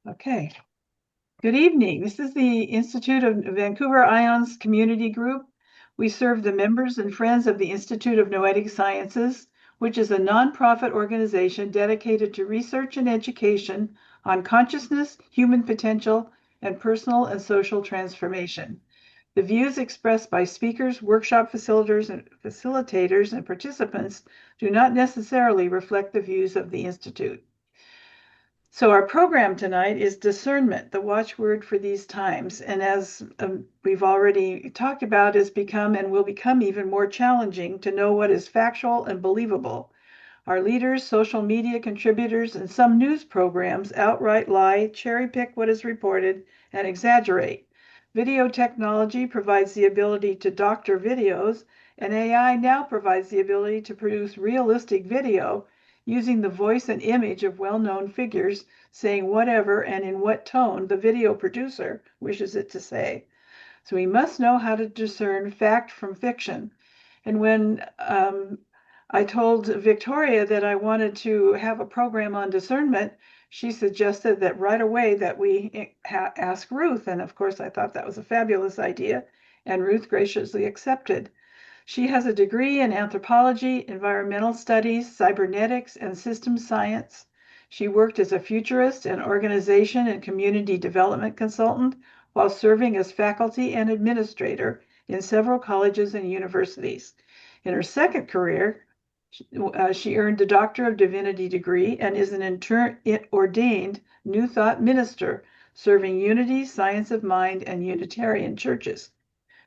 Okay. Good evening. This is the Institute of Vancouver Ions Community Group. We serve the members and friends of the Institute of Noetic Sciences, which is a nonprofit organization dedicated to research and education on consciousness, human potential, and personal and social transformation. The views expressed by speakers, workshop facilitators, and participants do not necessarily reflect the views of the Institute. So our program tonight is discernment, the watchword for these times. And as we've already talked about, has become and will become even more challenging to know what is factual and believable. Our leaders, social media contributors, and some news programs outright lie, cherry pick what is reported, and exaggerate. Video technology provides the ability to doctor videos, and AI now provides the ability to produce realistic video using the voice and image of well-known figures saying whatever and in what tone the video producer wishes it to say. So we must know how to discern fact from fiction. And when I told Victoria that I wanted to have a program on discernment, she suggested that right away that we ask Ruth. And of course, I thought that was a fabulous idea, and Ruth graciously accepted. She has a degree in anthropology, environmental studies, cybernetics, and systems science. She worked as a futurist and organization and community development consultant while serving as faculty and administrator in several colleges and universities. In her second career, she earned a Doctor of Divinity degree and is an ordained New Thought minister, serving unity, science of mind, and Unitarian churches.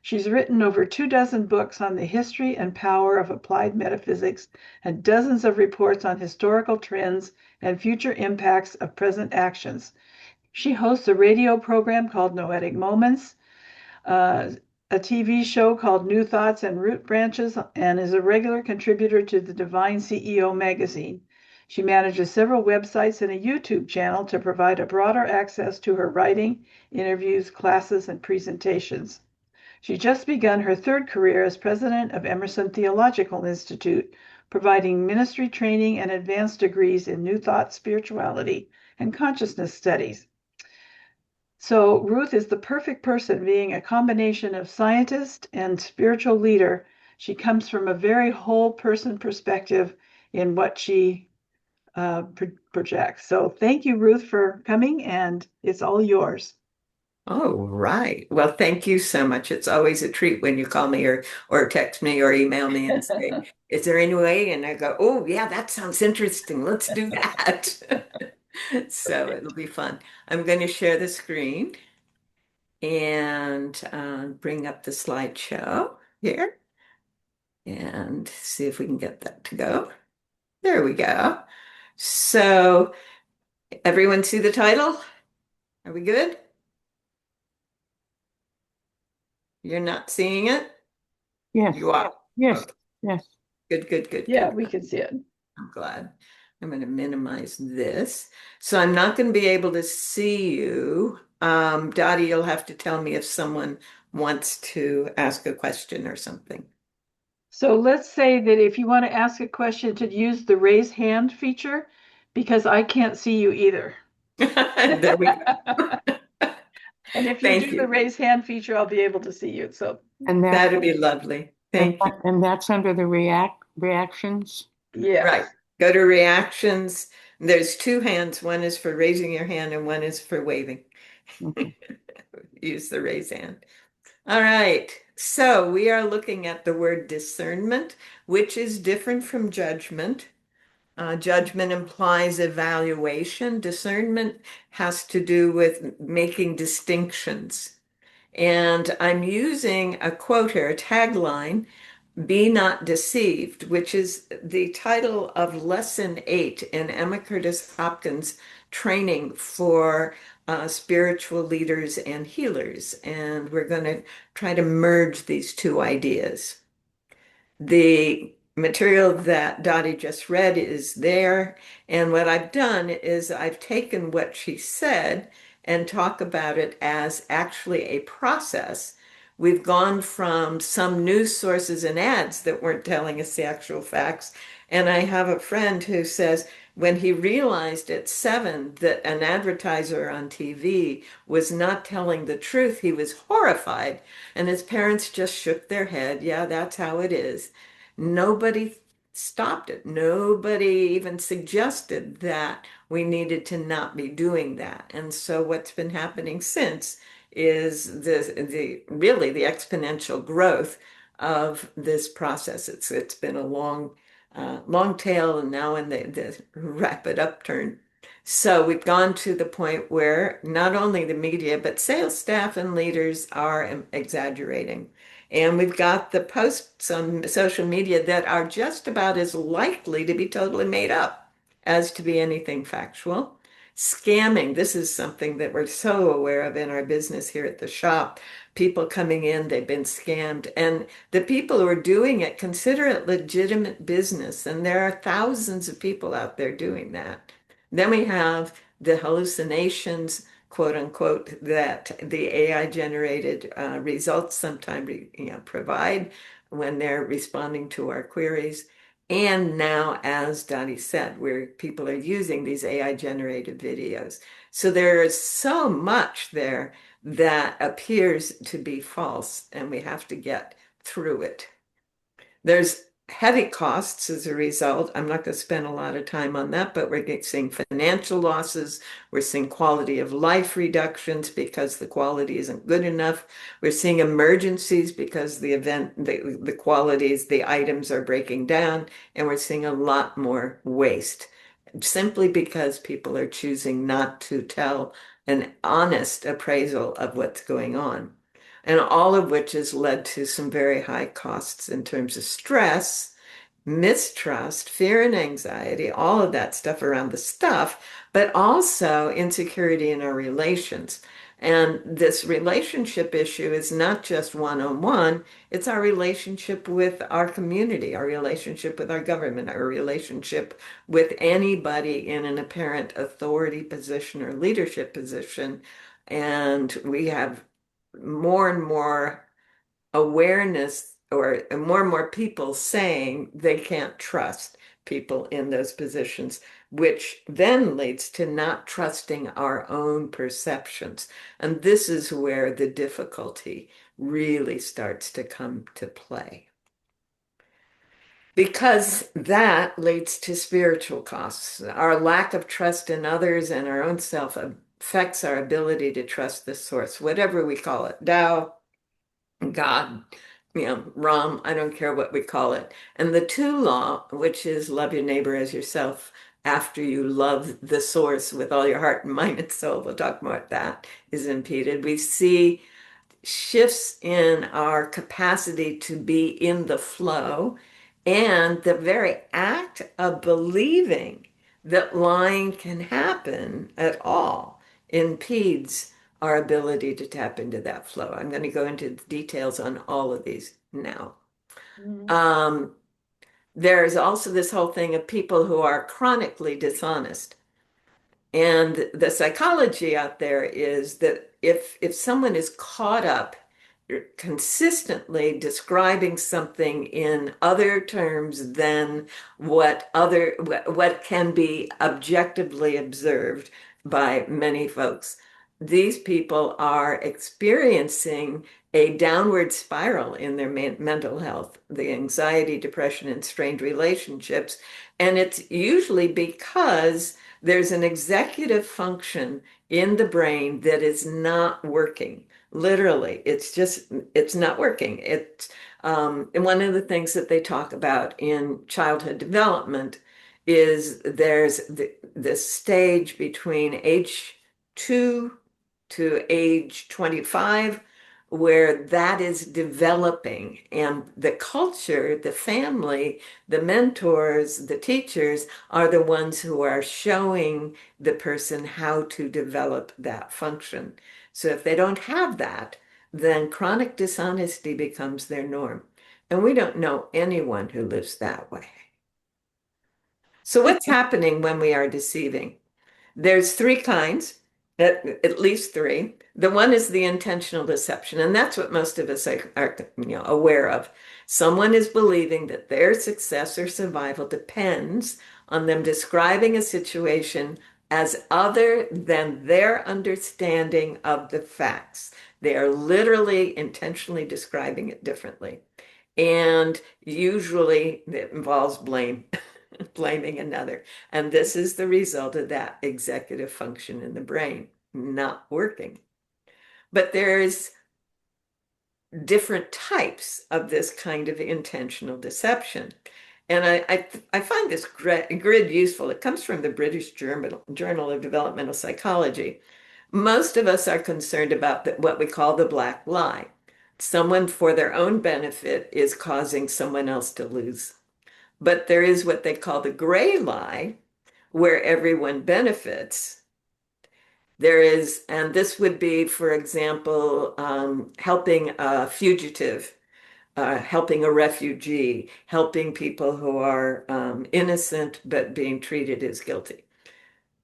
She's written over 24 books on the history and power of applied metaphysics and dozens of reports on historical trends and future impacts of present actions. She hosts a radio program called Noetic Moments, a TV show called New Thoughts and Root Branches, and is a regular contributor to the Divine CEO magazine. She manages several websites and a YouTube channel to provide a broader access to her writing, interviews, classes, and presentations. She just begun her third career as president of Emerson Theological Institute, providing ministry training and advanced degrees in New Thought spirituality and consciousness studies. So Ruth is the perfect person, being a combination of scientist and spiritual leader. She comes from a very whole person perspective in what she projects. So thank you, Ruth, for coming, and it's all yours. Oh, right. Well, thank you so much. It's always a treat when you call me or text me or email me and say, is there any way? And I go, oh, yeah, that sounds interesting. Let's do that. So it'll be fun. I'm going to share the screen and bring up the slideshow here and see if we can get that to go. There we go. So everyone see the title? Are we good? You're not seeing it? Yes, You are. yes, Okay. yes. Good, good, good, Yeah, good. we can see it. I'm glad. I'm going to minimize this. So I'm not going to be able to see you. Dottie, you'll have to tell me if someone wants to ask a question or something. So let's say that if you want to ask a question, to use the raise hand feature, because I can't see you either. There we go. And if you Thank do the you. raise hand feature, I'll be able to see you. So And that That'd be lovely. and, Thank you. and that's under the reactions. Right. yes. Go to reactions. There's two hands. One is for raising your hand and one is for waving. Okay. Use the raise hand. All right. So we are looking at the word discernment, which is different from judgment. Judgment implies evaluation. Discernment has to do with making distinctions. And I'm using a quote here, a tagline, be not deceived, which is the title of lesson 8 in Emma Curtis Hopkins training for spiritual leaders and healers. And we're going to try to merge these two ideas. The material that Dottie just read is there. And what I've done is I've taken what she said and talk about it as actually a process. We've gone from some news sources and ads that weren't telling us the actual facts. And I have a friend who says, When he realized at 7 that an advertiser on TV was not telling the truth, he was horrified. And his parents just shook their head. Yeah, that's how it is. Nobody stopped it. Nobody even suggested that we needed to not be doing that. And so what's been happening since is the really the exponential growth of this process. It's been a long tail, and now in the rapid upturn. So we've gone to the point where not only the media, but sales staff and leaders are exaggerating. And we've got the posts on social media that are just about as likely to be totally made up as to be anything factual. Scamming, this is something that we're so aware of in our business here at the shop. People coming in, they've been scammed. And the people who are doing it consider it legitimate business. And there are thousands of people out there doing that. Then we have the hallucinations, quote unquote, that the AI generated results sometimes provide when they're responding to our queries. And now, as Dottie said, where people are using these AI generated videos. So there is so much there that appears to be false, and we have to get through it. There's heavy costs as a result. I'm not going to spend a lot of time on that, but we're seeing financial losses. We're seeing quality of life reductions because the quality isn't good enough. We're seeing emergencies because the qualities, the items are breaking down, and we're seeing a lot more waste simply because people are choosing not to tell an honest appraisal of what's going on. And all of which has led to some very high costs in terms of stress, mistrust, fear and anxiety, all of that stuff around the stuff, but also insecurity in our relations. And this relationship issue is not just one-on-one, it's our relationship with our community, our relationship with our government, our relationship with anybody in an apparent authority position or leadership position. And we have more and more awareness or more and more people saying they can't trust people in those positions, which then leads to not trusting our own perceptions. And this is where the difficulty really starts to come to play. Because that leads to spiritual costs. Our lack of trust in others and our own self affects our ability to trust the source, whatever we call it, Tao, God, Ram, I don't care what we call it. And the two law, which is love your neighbor as yourself after you love the source with all your heart and mind and soul, we'll talk more about that, is impeded. We see shifts in our capacity to be in the flow and the very act of believing that lying can happen at all impedes our ability to tap into that flow. I'm going to go into details on all of these now. There's also this whole thing of people who are chronically dishonest. And the psychology out there is that if someone is caught up consistently describing something in other terms than what can be objectively observed by many folks, these people are experiencing a downward spiral in their mental health, the anxiety, depression, and strained relationships. And it's usually because there's an executive function in the brain that is not working. Literally, it's not working. And one of the things that they talk about in childhood development is there's this stage between age 2 to age 25 where that is developing, and the culture, the family, the mentors, the teachers are the ones who are showing the person how to develop that function. So if they don't have that, then chronic dishonesty becomes their norm. And we don't know anyone who lives that way. So what's happening when we are deceiving? There's three kinds, at least three. The one is the intentional deception, and that's what most of us are aware of. Someone is believing that their success or survival depends on them describing a situation as other than their understanding of the facts. They are literally intentionally describing it differently. And usually it involves blame, blaming another. And this is the result of that executive function in the brain not working. But there's different types of this kind of intentional deception. And I find this grid useful. It comes from the British Journal of Developmental Psychology. Most of us are concerned about what we call the black lie. Someone, for their own benefit, is causing someone else to lose. But there is what they call the gray lie, where everyone benefits. There is, and this would be, for example, helping a fugitive, helping a refugee, helping people who are innocent but being treated as guilty.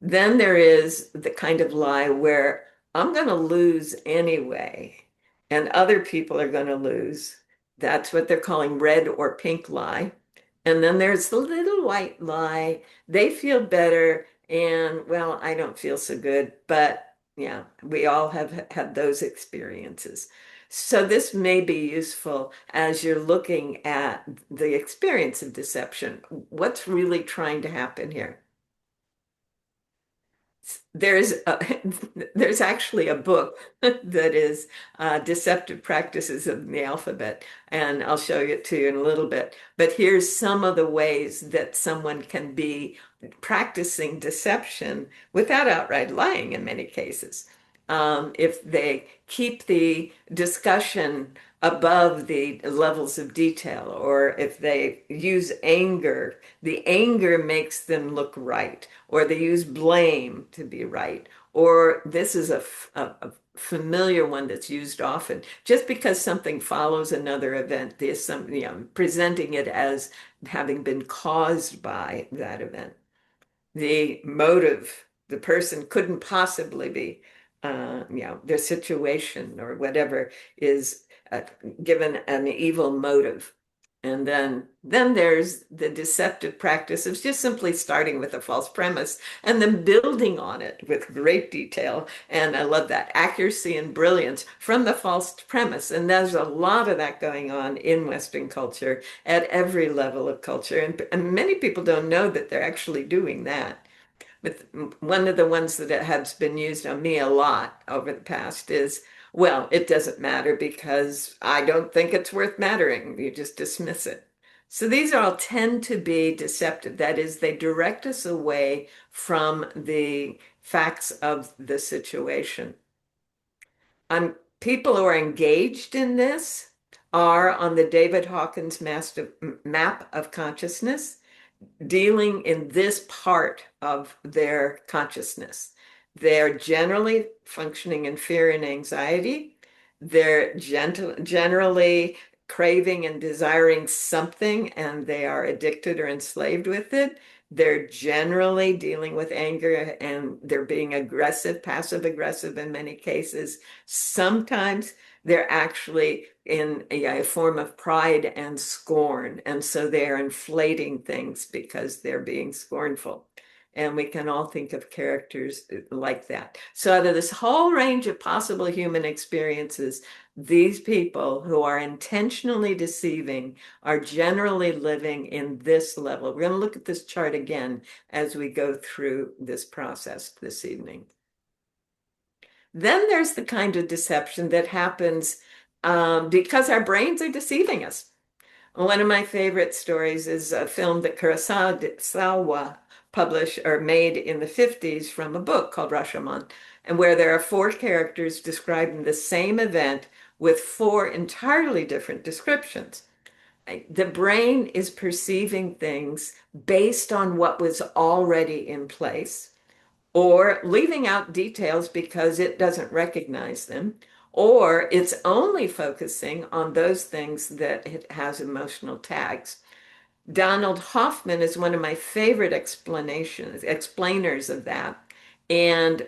Then there is the kind of lie where I'm going to lose anyway, and other people are going to lose. That's what they're calling red or pink lie. And then there's the little white lie. They feel better, and well, I don't feel so good, but yeah, we all have had those experiences. So this may be useful as you're looking at the experience of deception. What's really trying to happen here? There's there's actually a book that is Deceptive Practices of the Alphabet, and I'll show it to you in a little bit. But here's some of the ways that someone can be practicing deception without outright lying in many cases. If they keep the discussion above the levels of detail, or if they use anger, the anger makes them look right, or they use blame to be right, or this is a familiar one that's used often. Just because something follows another event, there's some, presenting it as having been caused by that event. The motive, the person couldn't possibly be, their situation or whatever is uh, given an evil motive. And then there's the deceptive practice of just simply starting with a false premise and then building on it with great detail. And I love that accuracy and brilliance from the false premise. And there's a lot of that going on in Western culture at every level of culture. And many people don't know that they're actually doing that. But one of the ones that has been used on me a lot over the past is, well, it doesn't matter because I don't think it's worth mattering. You just dismiss it. So these all tend to be deceptive. That is, they direct us away from the facts of the situation. People who are engaged in this are on the David Hawkins map of consciousness, dealing in this part of their consciousness. They're generally functioning in fear and anxiety. They're generally craving and desiring something, and they are addicted or enslaved with it. They're generally dealing with anger, and they're being aggressive, passive aggressive in many cases. Sometimes they're actually in a form of pride and scorn. And so they're inflating things because they're being scornful. And we can all think of characters like that. So out of this whole range of possible human experiences, these people who are intentionally deceiving are generally living in this level. We're going to look at this chart again as we go through this process this evening. Then there's the kind of deception that happens because our brains are deceiving us. One of my favorite stories is a film that Kurosawa published or made in the 50s from a book called Rashomon, and where there are four characters describing the same event with four entirely different descriptions. The brain is perceiving things based on what was already in place, or leaving out details because it doesn't recognize them, or it's only focusing on those things that it has emotional tags. Donald Hoffman is one of my favorite explainers of that. And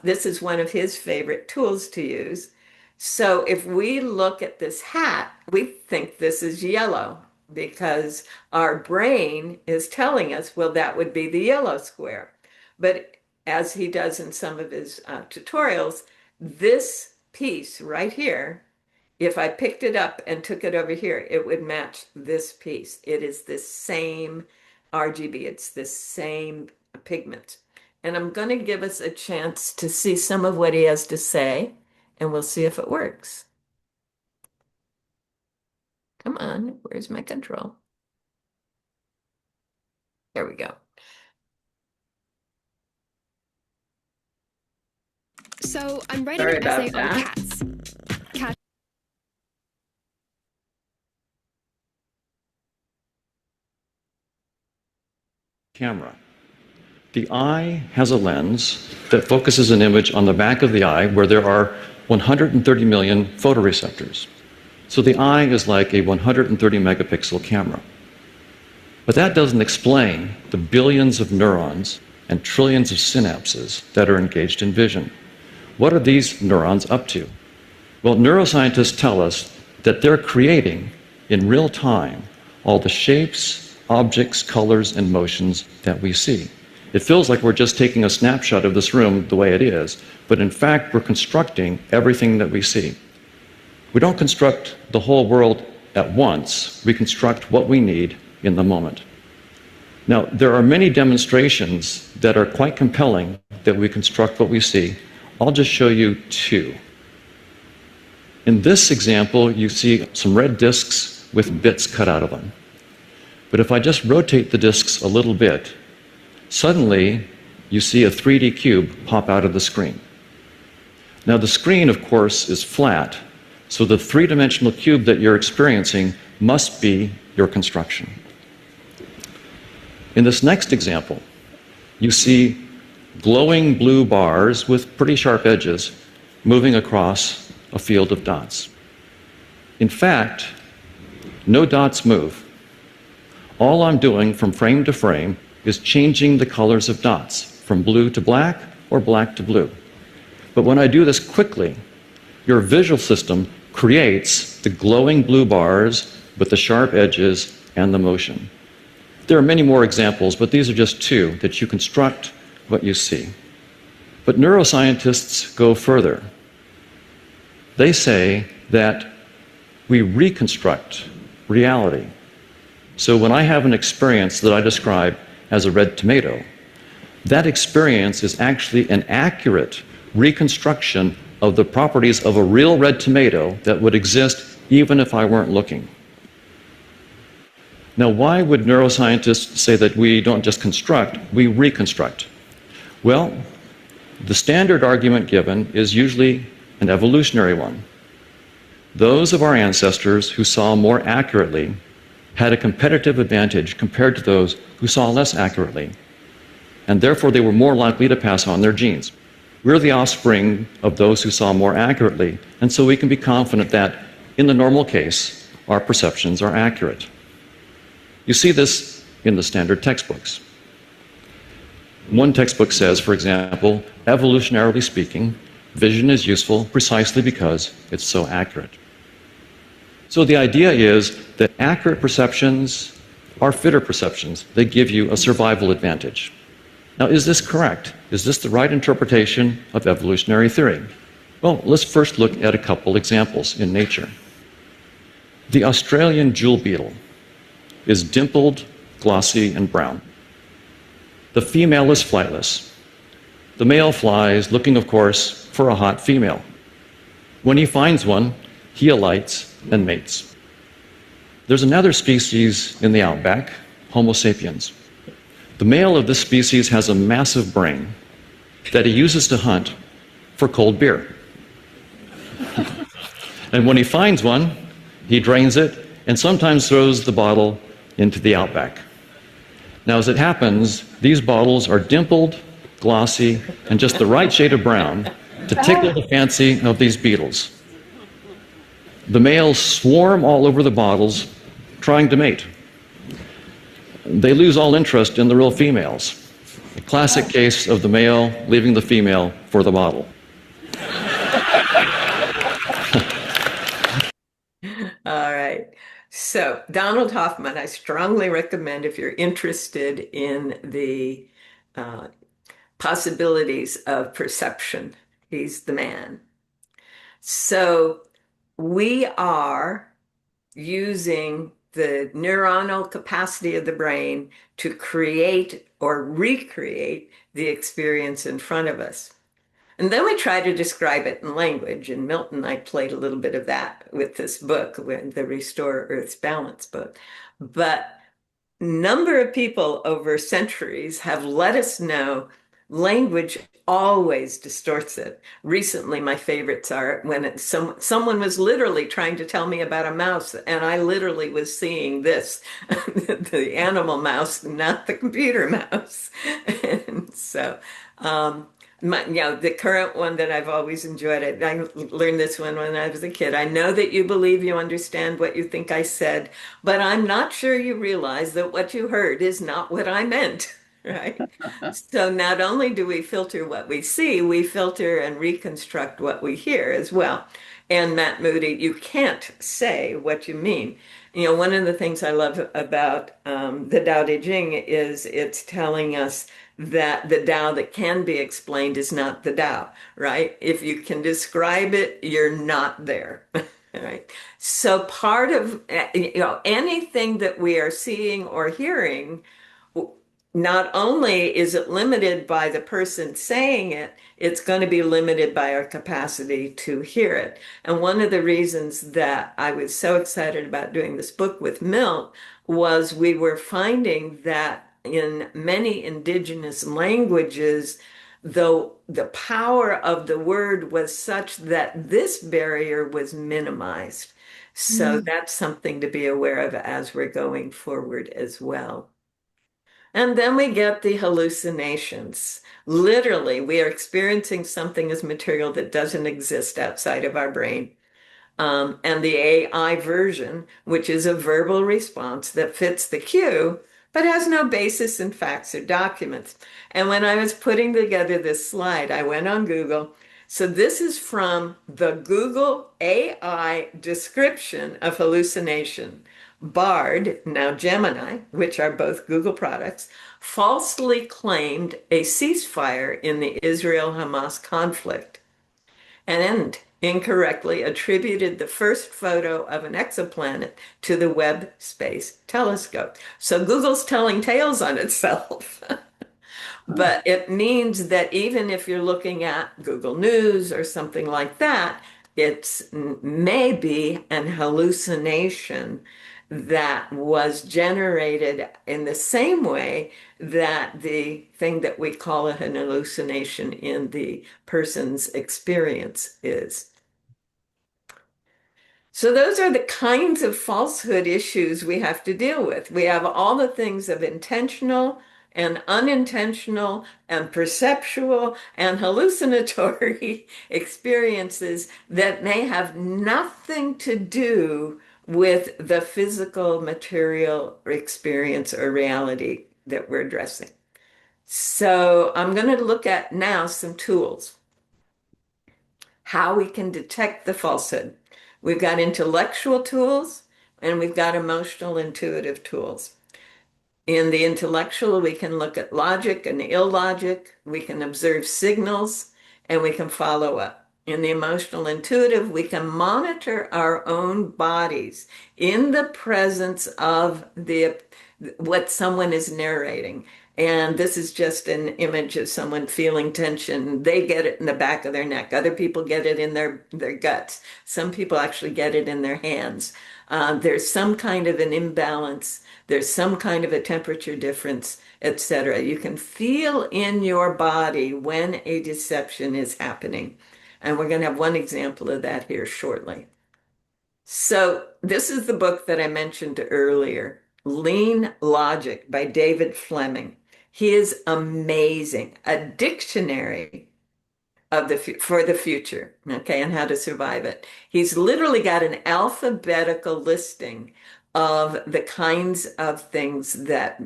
this is one of his favorite tools to use. So if we look at this hat, we think this is yellow. because our brain is telling us, well, that would be the yellow square. But as he does in some of his tutorials, this piece right here, if I picked it up and took it over here, it would match this piece. It is the same RGB. It's the same pigment. And I'm going to give us a chance to see some of what he has to say, and we'll see if it works. Come on, where's my control? There we go. So I'm writing Sorry an essay about on that. cats. Camera. The eye has a lens that focuses an image on the back of the eye where there are 130 million photoreceptors. So the eye is like a 130 megapixel camera. But that doesn't explain the billions of neurons and trillions of synapses that are engaged in vision. What are these neurons up to? Well, neuroscientists tell us that they're creating in real time all the shapes, objects, colors, and motions that we see. It feels like we're just taking a snapshot of this room the way it is, but in fact, we're constructing everything that we see. We don't construct the whole world at once. We construct what we need in the moment. Now, there are many demonstrations that are quite compelling that we construct what we see. I'll just show you two. In this example, you see some red discs with bits cut out of them. But if I just rotate the discs a little bit, suddenly you see a 3D cube pop out of the screen. Now, the screen, of course, is flat, so the three-dimensional cube that you're experiencing must be your construction. In this next example, you see glowing blue bars with pretty sharp edges moving across a field of dots. In fact, no dots move. All I'm doing from frame to frame is changing the colors of dots from blue to black or black to blue. But when I do this quickly, your visual system creates the glowing blue bars with the sharp edges and the motion. There are many more examples, but these are just two that you construct what you see. But neuroscientists go further. They say that we reconstruct reality. So when I have an experience that I describe as a red tomato, that experience is actually an accurate reconstruction of the properties of a real red tomato that would exist even if I weren't looking. Now, why would neuroscientists say that we don't just construct, we reconstruct? Well, the standard argument given is usually an evolutionary one. Those of our ancestors who saw more accurately had a competitive advantage compared to those who saw less accurately, and therefore they were more likely to pass on their genes. We're the offspring of those who saw more accurately, and so we can be confident that, in the normal case, our perceptions are accurate. You see this in the standard textbooks. One textbook says, for example, evolutionarily speaking, vision is useful precisely because it's so accurate. So the idea is that accurate perceptions are fitter perceptions. They give you a survival advantage. Now, is this correct? Is this the right interpretation of evolutionary theory? Well, let's first look at a couple examples in nature. The Australian jewel beetle is dimpled, glossy, and brown. The female is flightless. The male flies, looking, of course, for a hot female. When he finds one, he alights and mates. There's another species in the outback, Homo sapiens. The male of this species has a massive brain that he uses to hunt for cold beer. And when he finds one, he drains it and sometimes throws the bottle into the outback. Now, as it happens, these bottles are dimpled, glossy, and just the right shade of brown to tickle the fancy of these beetles. The males swarm all over the bottles, trying to mate. They lose all interest in the real females. A classic case of the male leaving the female for the bottle. All right. So, Donald Hoffman, I strongly recommend if you're interested in the uh, possibilities of perception. He's the man. So, we are using the neuronal capacity of the brain to create or recreate the experience in front of us. And then we try to describe it in language. And Milton, I played a little bit of that with this book, with the Restore Earth's Balance book. But number of people over centuries have let us know language always distorts it. Recently, my favorites are when someone was literally trying to tell me about a mouse, and I literally was seeing this, the animal mouse, not the computer mouse. And so, the current one that I've always enjoyed it. I learned this one when I was a kid. I know that you believe you understand what you think I said, but I'm not sure you realize that what you heard is not what I meant, right? So not only do we filter what we see, we filter and reconstruct what we hear as well. And Matt Moody, you can't say what you mean. One of the things I love about the Tao Te Ching is it's telling us that the Tao that can be explained is not the Tao, right? If you can describe it, you're not there, right? So part of, anything that we are seeing or hearing, not only is it limited by the person saying it, it's going to be limited by our capacity to hear it. And one of the reasons that I was so excited about doing this book with Milt was we were finding that in many indigenous languages, though the power of the word was such that this barrier was minimized. So that's something to be aware of as we're going forward as well. And then we get the hallucinations. Literally, we are experiencing something as material that doesn't exist outside of our brain. And the AI version, which is a verbal response that fits the cue, but has no basis in facts or documents. And when I was putting together this slide, I went on Google. So this is from the Google AI description of hallucination. Bard, now Gemini, which are both Google products, falsely claimed a ceasefire in the Israel-Hamas conflict and incorrectly attributed the first photo of an exoplanet to the Webb Space Telescope. So Google's telling tales on itself. But it means that even if you're looking at Google News or something like that, it's maybe an hallucination that was generated in the same way that the thing that we call an hallucination in the person's experience is. So those are the kinds of falsehood issues we have to deal with. We have all the things of intentional and unintentional and perceptual and hallucinatory experiences that may have nothing to do with the physical material experience or reality that we're addressing. So I'm going to look at now some tools, how we can detect the falsehood. We've got intellectual tools and we've got emotional intuitive tools. In the intellectual, we can look at logic and illogic, we can observe signals, and we can follow up. In the emotional intuitive, we can monitor our own bodies in the presence of what someone is narrating. And this is just an image of someone feeling tension. They get it in the back of their neck. Other people get it in their guts. Some people actually get it in their hands. There's some kind of an imbalance. There's some kind of a temperature difference, etc. You can feel in your body when a deception is happening. And we're going to have one example of that here shortly. So this is the book that I mentioned earlier, Lean Logic by David Fleming. He is amazing, a dictionary of for the future, okay, and how to survive it. He's literally got an alphabetical listing of the kinds of things that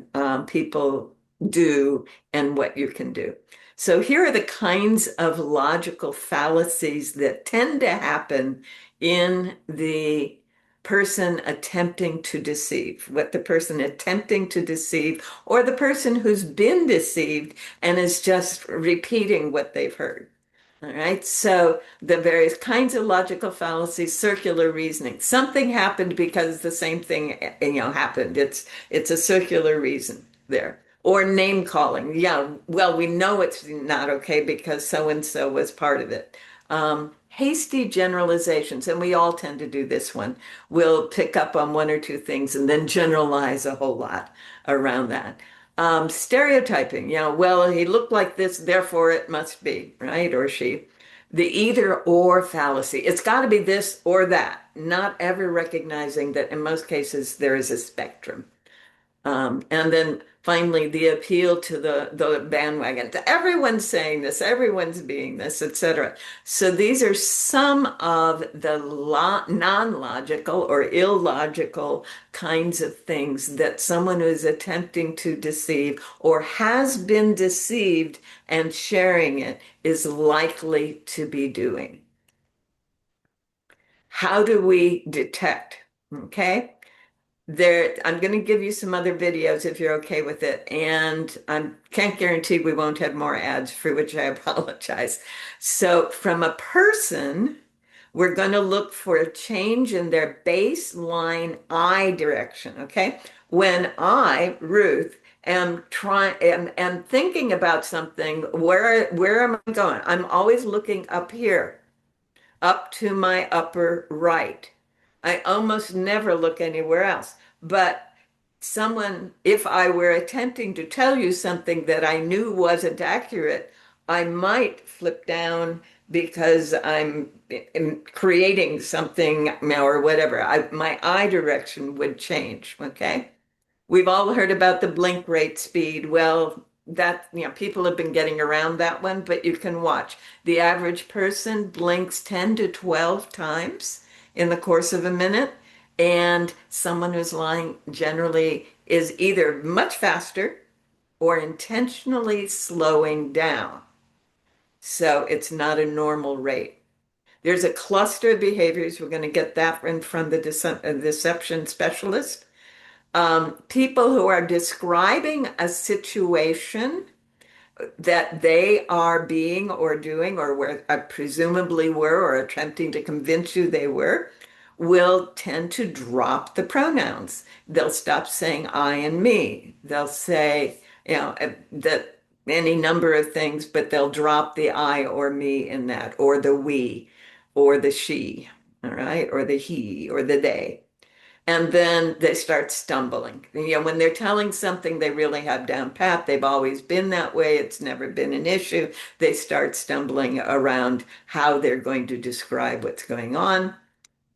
people do and what you can do. So here are the kinds of logical fallacies that tend to happen in the person attempting to deceive, what the person attempting to deceive, or the person who's been deceived and is just repeating what they've heard. All right, so the various kinds of logical fallacies, circular reasoning. Something happened because the same thing, happened. It's a circular reason there. Or name calling. Yeah, well, we know it's not okay because so and so was part of it. Hasty generalizations, and we all tend to do this one. We'll pick up on one or two things and then generalize a whole lot around that. Stereotyping, well, he looked like this, therefore it must be, right? Or she. The either or fallacy. It's got to be this or that, not ever recognizing that in most cases there is a spectrum. And then finally, the appeal to the bandwagon. Everyone's saying this, everyone's being this, etc. So these are some of the non-logical or illogical kinds of things that someone who is attempting to deceive or has been deceived and sharing it is likely to be doing. How do we detect? Okay. I'm going to give you some other videos if you're okay with it. And I can't guarantee we won't have more ads, for which I apologize. So from a person, we're going to look for a change in their baseline eye direction, okay? When I, Ruth, am thinking about something, where am I going? I'm always looking up here, up to my upper right. I almost never look anywhere else. But if I were attempting to tell you something that I knew wasn't accurate, I might flip down because I'm creating something or whatever. My eye direction would change, okay? We've all heard about the blink rate speed. Well, people have been getting around that one, but you can watch. The average person blinks 10 to 12 times in the course of a minute, and someone who's lying generally is either much faster or intentionally slowing down. So it's not a normal rate. There's a cluster of behaviors. We're going to get that from the deception specialist. People who are describing a situation that they are being or doing or presumably were or attempting to convince you they were, will tend to drop the pronouns. They'll stop saying I and me. They'll say, that any number of things, but they'll drop the I or me in that, or the we, or the she, all right, or the he, or the they. And then they start stumbling. When they're telling something they really have down pat, they've always been that way, it's never been an issue, they start stumbling around how they're going to describe what's going on.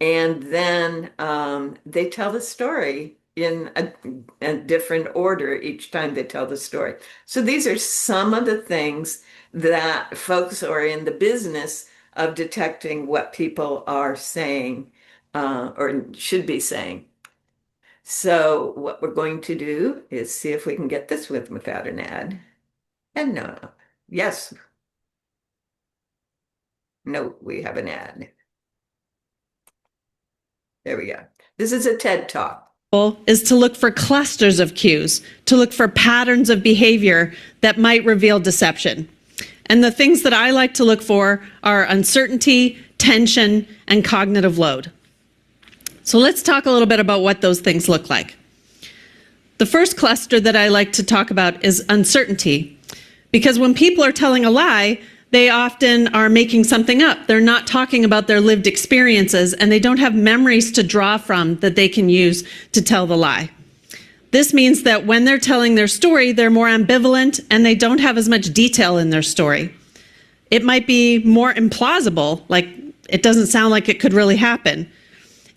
And then they tell the story in a different order each time they tell the story. So these are some of the things that folks who are in the business of detecting what people are saying or should be saying. So what we're going to do is see if we can get this without an ad. And no, yes. No, we have an ad. There we go. This is a TED Talk. Is to look for clusters of cues, to look for patterns of behavior that might reveal deception. And the things that I like to look for are uncertainty, tension, and cognitive load. So let's talk a little bit about what those things look like. The first cluster that I like to talk about is uncertainty, because when people are telling a lie, they often are making something up. They're not talking about their lived experiences, and they don't have memories to draw from that they can use to tell the lie. This means that when they're telling their story, they're more ambivalent and they don't have as much detail in their story. It might be more implausible, like it doesn't sound like it could really happen.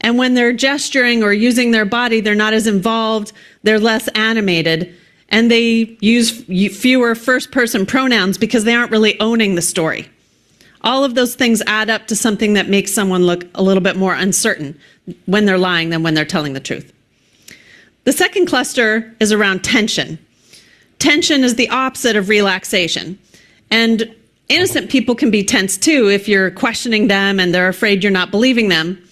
And when they're gesturing or using their body, they're not as involved, they're less animated, and they use fewer first-person pronouns because they aren't really owning the story. All of those things add up to something that makes someone look a little bit more uncertain when they're lying than when they're telling the truth. The second cluster is around tension. Tension is the opposite of relaxation. And innocent people can be tense too if you're questioning them and they're afraid you're not believing them.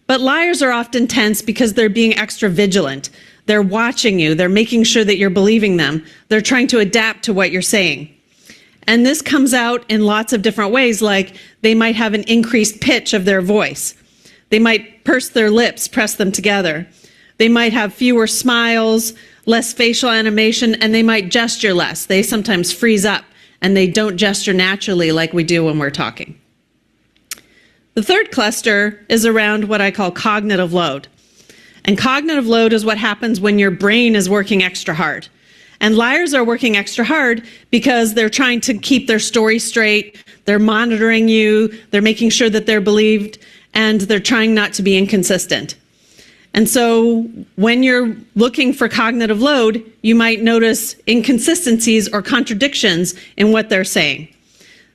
But liars are often tense because they're being extra vigilant. They're watching you. They're making sure that you're believing them. They're trying to adapt to what you're saying. And this comes out in lots of different ways, like they might have an increased pitch of their voice. They might purse their lips, press them together. They might have fewer smiles, less facial animation, and they might gesture less. They sometimes freeze up and they don't gesture naturally like we do when we're talking. The third cluster is around what I call cognitive load. And cognitive load is what happens when your brain is working extra hard. And liars are working extra hard because they're trying to keep their story straight, they're monitoring you, they're making sure that they're believed, and they're trying not to be inconsistent. And so when you're looking for cognitive load, you might notice inconsistencies or contradictions in what they're saying.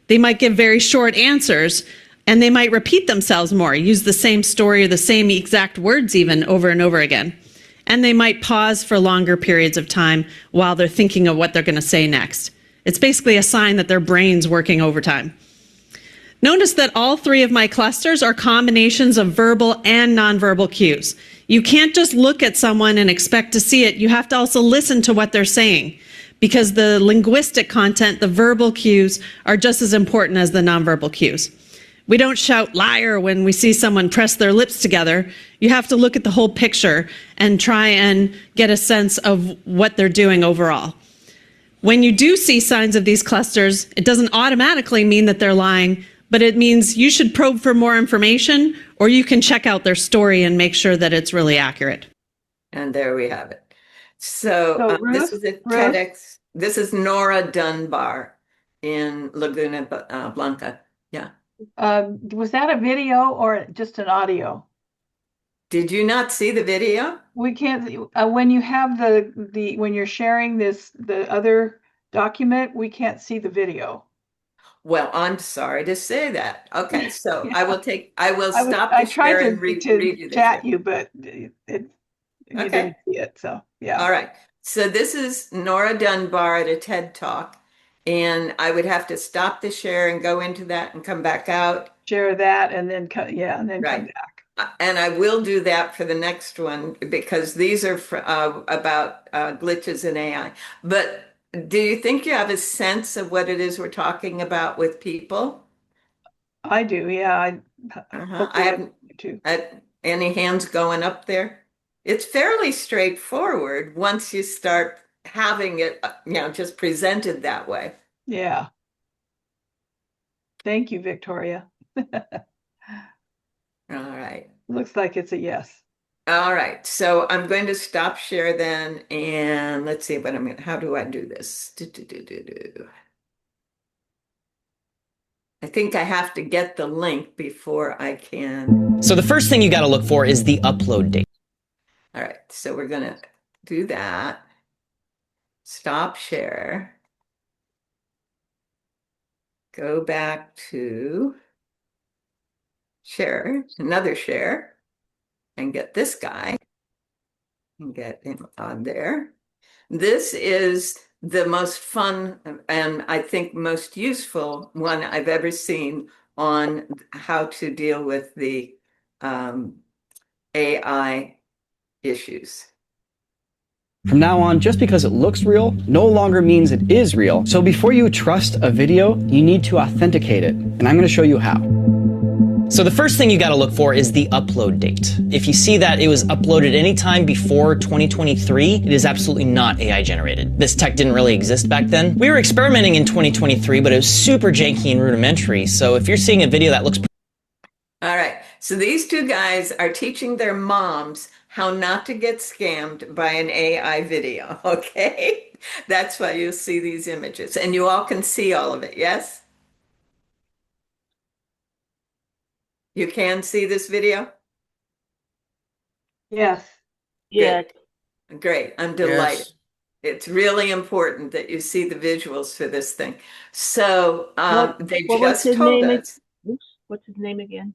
They might give very short answers, and they might repeat themselves more, use the same story or the same exact words even over and over again. And they might pause for longer periods of time while they're thinking of what they're going to say next. It's basically a sign that their brain's working overtime. Notice that all three of my clusters are combinations of verbal and nonverbal cues. You can't just look at someone and expect to see it. You have to also listen to what they're saying, because the linguistic content, the verbal cues, are just as important as the nonverbal cues. We don't shout liar when we see someone press their lips together. You have to look at the whole picture and try and get a sense of what they're doing overall. When you do see signs of these clusters, it doesn't automatically mean that they're lying, but it means you should probe for more information, or you can check out their story and make sure that it's really accurate. And there we have it. So this is a TEDx. This is Nora Dunbar in Laguna Blanca. Yeah. Was that a video or just an audio? Did you not see the video? We can't, when you have when you're sharing the other document, we can't see the video. Well, I'm sorry to say that. Okay, so Yeah. I will stop I the tried share to, and read you this. chat you, but you Okay. didn't see it, so yeah. All right. So this is Nora Dunbar at a TED Talk, and I would have to stop the share and go into that and come back out. Share that and then come Right. back. And I will do that for the next one, because these are about glitches in AI. But do you think you have a sense of what it is we're talking about with people? I do, yeah. I haven't too. Any hands going up there? It's fairly straightforward once you start having it, just presented that way. Yeah. Thank you, Victoria. All right. Looks like it's a yes. All right. So I'm going to stop share then, and let's see what how do I do this? I think I have to get the link before I can. So the first thing you got to look for is the upload date. All right. So we're going to do that. Stop share. Go back to share, another share, and get this guy and get him on there. This is the most fun and I think most useful one I've ever seen on how to deal with the AI issues. From now on, just because it looks real no longer means it is real. So before you trust a video, you need to authenticate it. And I'm going to show you how. So the first thing you got to look for is the upload date. If you see that it was uploaded anytime before 2023, it is absolutely not AI generated. This tech didn't really exist back then. We were experimenting in 2023, but it was super janky and rudimentary. So if you're seeing a video that looks... All right. So these two guys are teaching their moms how not to get scammed by an AI video, okay? That's why you'll see these images. And you all can see all of it, yes? You can see this video? Yes. Yeah. Great. I'm delighted. Yes. It's really important that you see the visuals for this thing. So they just told us. What's his name again?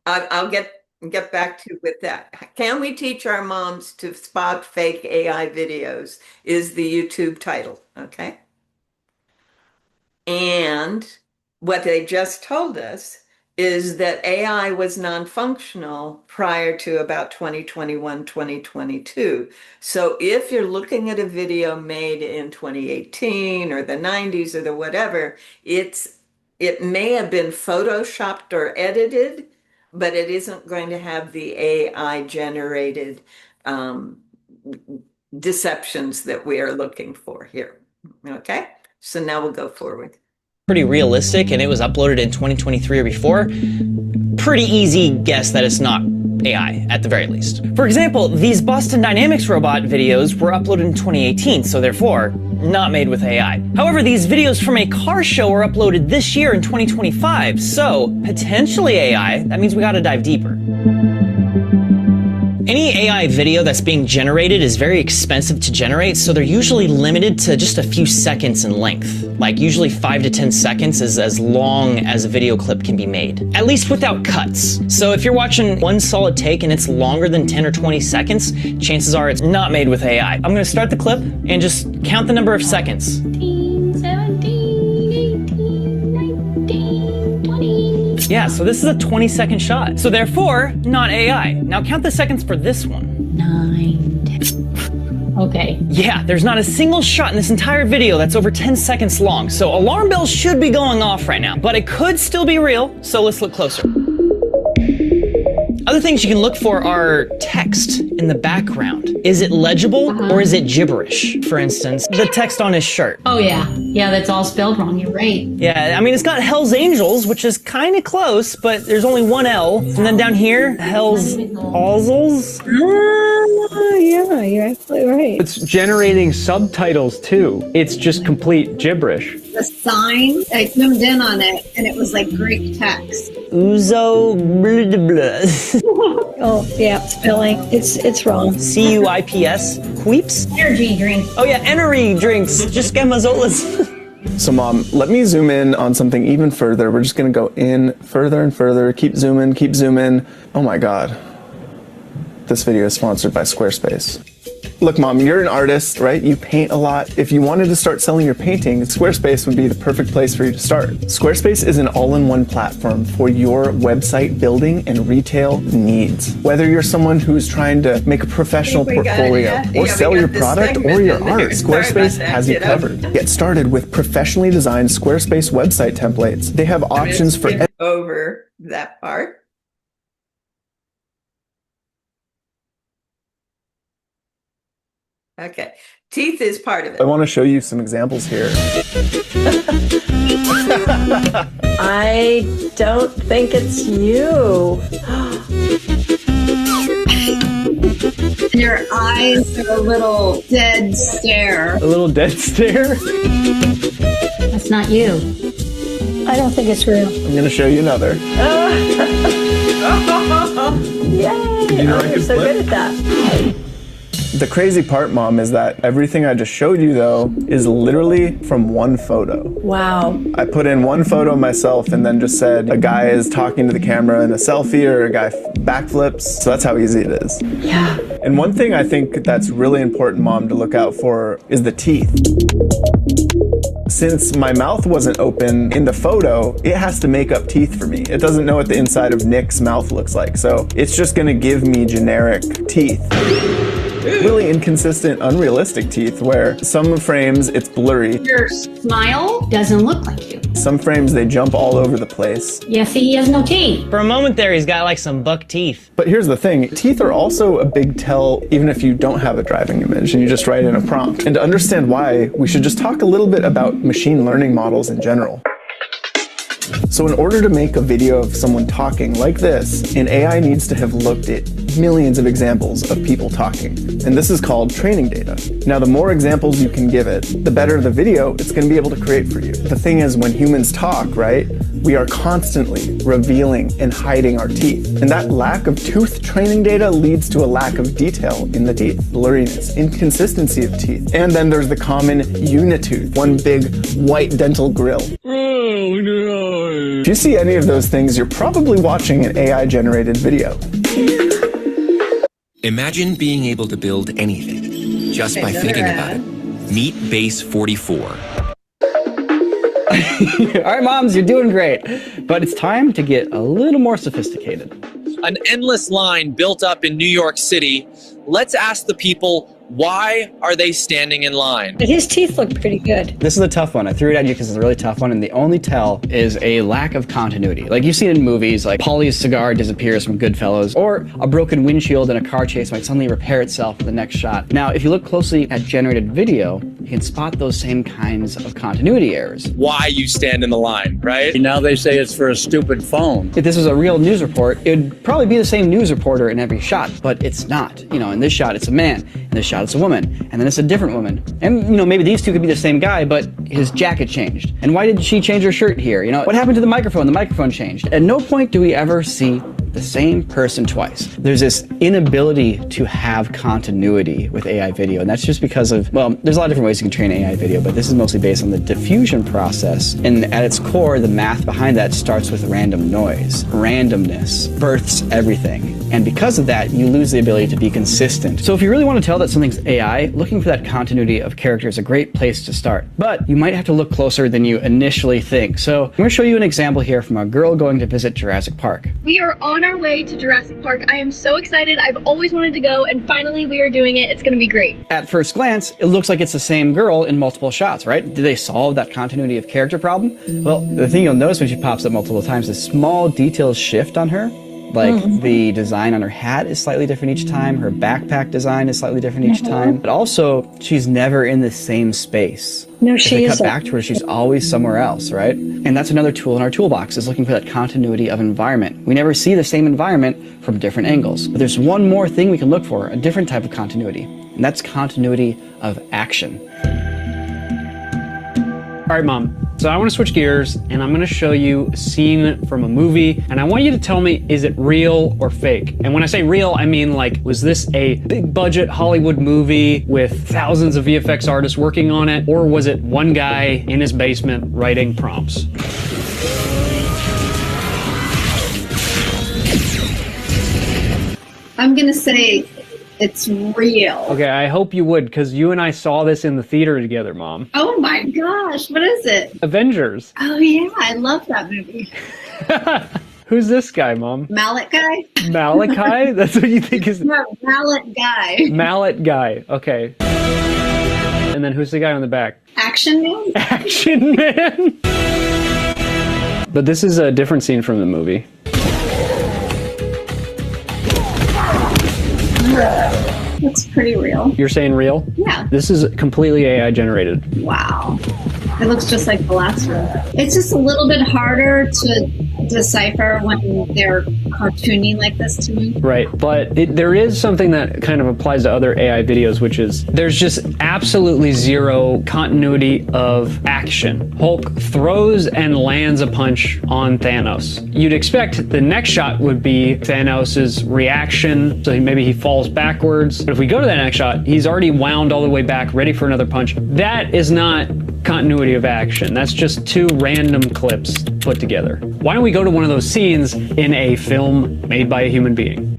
I'll get back to you with that. Can we teach our moms to spot fake AI videos is the YouTube title, okay? And what they just told us is that AI was non-functional prior to about 2021, 2022. So if you're looking at a video made in 2018 or the 90s or the whatever, it may have been photoshopped or edited, but it isn't going to have the AI generated deceptions that we are looking for here. Okay, so now we'll go forward. Pretty realistic, and it was uploaded in 2023 or before. Pretty easy guess that it's not AI, at the very least. For example, these Boston Dynamics robot videos were uploaded in 2018, so therefore, not made with AI. However, these videos from a car show were uploaded this year in 2025, so potentially AI. That means we gotta dive deeper. Any AI video that's being generated is very expensive to generate, so they're usually limited to just a few seconds in length. Like usually 5 to 10 seconds is as long as a video clip can be made, at least without cuts. So if you're watching one solid take and it's longer than 10 or 20 seconds, chances are it's not made with AI. I'm gonna start the clip and just count the number of seconds. 17, 18, 19, 20. Yeah, so this is a 20-second shot. So therefore, not AI. Now count the seconds for this one. 9, 10. Okay. Yeah, there's not a single shot in this entire video that's over 10 seconds long, so alarm bells should be going off right now. But it could still be real, so let's look closer. Other things you can look for are text in the background. Is it legible or is it gibberish? For instance, the text on his shirt. Oh yeah. Yeah, that's all spelled wrong. You're right. Yeah, I mean, it's got Hell's Angels, which is kind of close, but there's only one L. And then down here, Hell's Alzels. Yeah, you're absolutely right. It's generating subtitles too. It's just complete gibberish. The sign, I zoomed in on it, and it was like Greek text. Uzo blah, blah, blah. Oh, yeah, spelling. It's wrong. C-U-I-P-S? Queeps? Energy drink. Oh yeah, energy drinks. Just get mazolas. So Mom, let me zoom in on something even further. We're just gonna go in further and further. Keep zooming, keep zooming. Oh my God. This video is sponsored by Squarespace. Look, Mom, you're an artist, right? You paint a lot. If you wanted to start selling your paintings, Squarespace would be the perfect place for you to start. Squarespace is an all-in-one platform for your website building and retail needs. Whether you're someone who's trying to make a professional portfolio or sell your product or your art, Squarespace has you covered. Get started with professionally designed Squarespace website templates. They have options for over that part. Okay, teeth is part of it. I want to show you some examples here. I don't think it's you. Your eyes are a little dead stare. A little dead stare? That's not you. I don't think it's real. I'm going to show you another. Yay! You're so good at that. The crazy part, Mom, is that everything I just showed you, though, is literally from one photo. Wow. I put in one photo of myself and then just said a guy is talking to the camera in a selfie or a guy backflips. So that's how easy it is. Yeah. And one thing I think that's really important, Mom, to look out for is the teeth. Since my mouth wasn't open in the photo, it has to make up teeth for me. It doesn't know what the inside of Nick's mouth looks like. So it's just gonna give me generic teeth. Really inconsistent, unrealistic teeth where some frames it's blurry. Your smile doesn't look like you. Some frames they jump all over the place. Yeah, see, he has no teeth. For a moment there, he's got like some buck teeth. But here's the thing, teeth are also a big tell even if you don't have a driving image and you just write in a prompt. And to understand why, we should just talk a little bit about machine learning models in general. So in order to make a video of someone talking like this, an AI needs to have looked at millions of examples of people talking. And this is called training data. Now, the more examples you can give it, the better the video it's going to be able to create for you. The thing is, when humans talk, right, we are constantly revealing and hiding our teeth. And that lack of tooth training data leads to a lack of detail in the teeth, blurriness, inconsistency of teeth. And then there's the common unitooth, one big white dental grill. Oh no. If you see any of those things, you're probably watching an AI-generated video. Imagine being able to build anything just by thinking about it. Meet Base 44. All right, moms, you're doing great. But it's time to get a little more sophisticated. An endless line built up in New York City. Let's ask the people, why are they standing in line? But his teeth look pretty good. This is a tough one. I threw it at you because it's a really tough one, and the only tell is a lack of continuity. Like you've seen in movies, like Polly's cigar disappears from Goodfellas, or a broken windshield in a car chase might suddenly repair itself in the next shot. Now, if you look closely at generated video, you can spot those same kinds of continuity errors. Why you stand in the line, right? Now they say it's for a stupid phone. If this was a real news report, it would probably be the same news reporter in every shot, but it's not. You know, in this shot, it's a man. In this shot, it's a woman. And then it's a different woman. And, you know, maybe these two could be the same guy, but his jacket changed. And why did she change her shirt here? You know, what happened to the microphone? The microphone changed. At no point do we ever see the same person twice. There's this inability to have continuity with AI video, and that's just because of, well, there's a lot of different ways you can train AI video, but this is mostly based on the diffusion process, and at its core, the math behind that starts with random noise. Randomness births everything, and because of that, you lose the ability to be consistent. So if you really want to tell that something's AI, looking for that continuity of character is a great place to start, but you might have to look closer than you initially think. So I'm going to show you an example here from a girl going to visit Jurassic Park. We are on our way to Jurassic Park. I am so excited. I've always wanted to go, and finally we are doing it. It's going to be great. At first glance, it looks like it's the same girl in multiple shots, right? Did they solve that continuity of character problem? Well, the thing you'll notice when she pops up multiple times is small details shift on her. Like the design on her hat is slightly different each time. Her backpack design is slightly different each time. But also, she's never in the same space. No, if she they isn't. cut back to her, she's always somewhere else, right? And that's another tool in our toolbox, is looking for that continuity of environment. We never see the same environment from different angles. But there's one more thing we can look for, a different type of continuity. And that's continuity of action. All right, Mom. So I want to switch gears, and I'm going to show you a scene from a movie, and I want you to tell me, is it real or fake? And when I say real, I mean, like, was this a big budget Hollywood movie with thousands of VFX artists working on it, or was it one guy in his basement writing prompts? I'm gonna say it's real. Okay, I hope you would, because you and I saw this in the theater together, Mom. Oh my gosh, what is it? Avengers. Oh yeah, I love that movie. Who's this guy, Mom? Mallet guy? Malachi? That's what you think is... No, mallet guy. Mallet guy, okay. And then who's the guy on the back? Action Man? Action Man! But this is a different scene from the movie. Looks pretty real. You're saying real? Yeah. This is completely AI generated. Wow. It looks just like the last one. It's just a little bit harder to decipher when they're cartoony like this to me. Right, but there is something that kind of applies to other AI videos, which is there's just absolutely zero continuity of action. Hulk throws and lands a punch on Thanos. You'd expect the next shot would be Thanos's reaction, so maybe he falls backwards. But if we go to that next shot, he's already wound all the way back, ready for another punch. That is not continuity of action. That's just two random clips put together. Why don't we go to one of those scenes in a film made by a human being?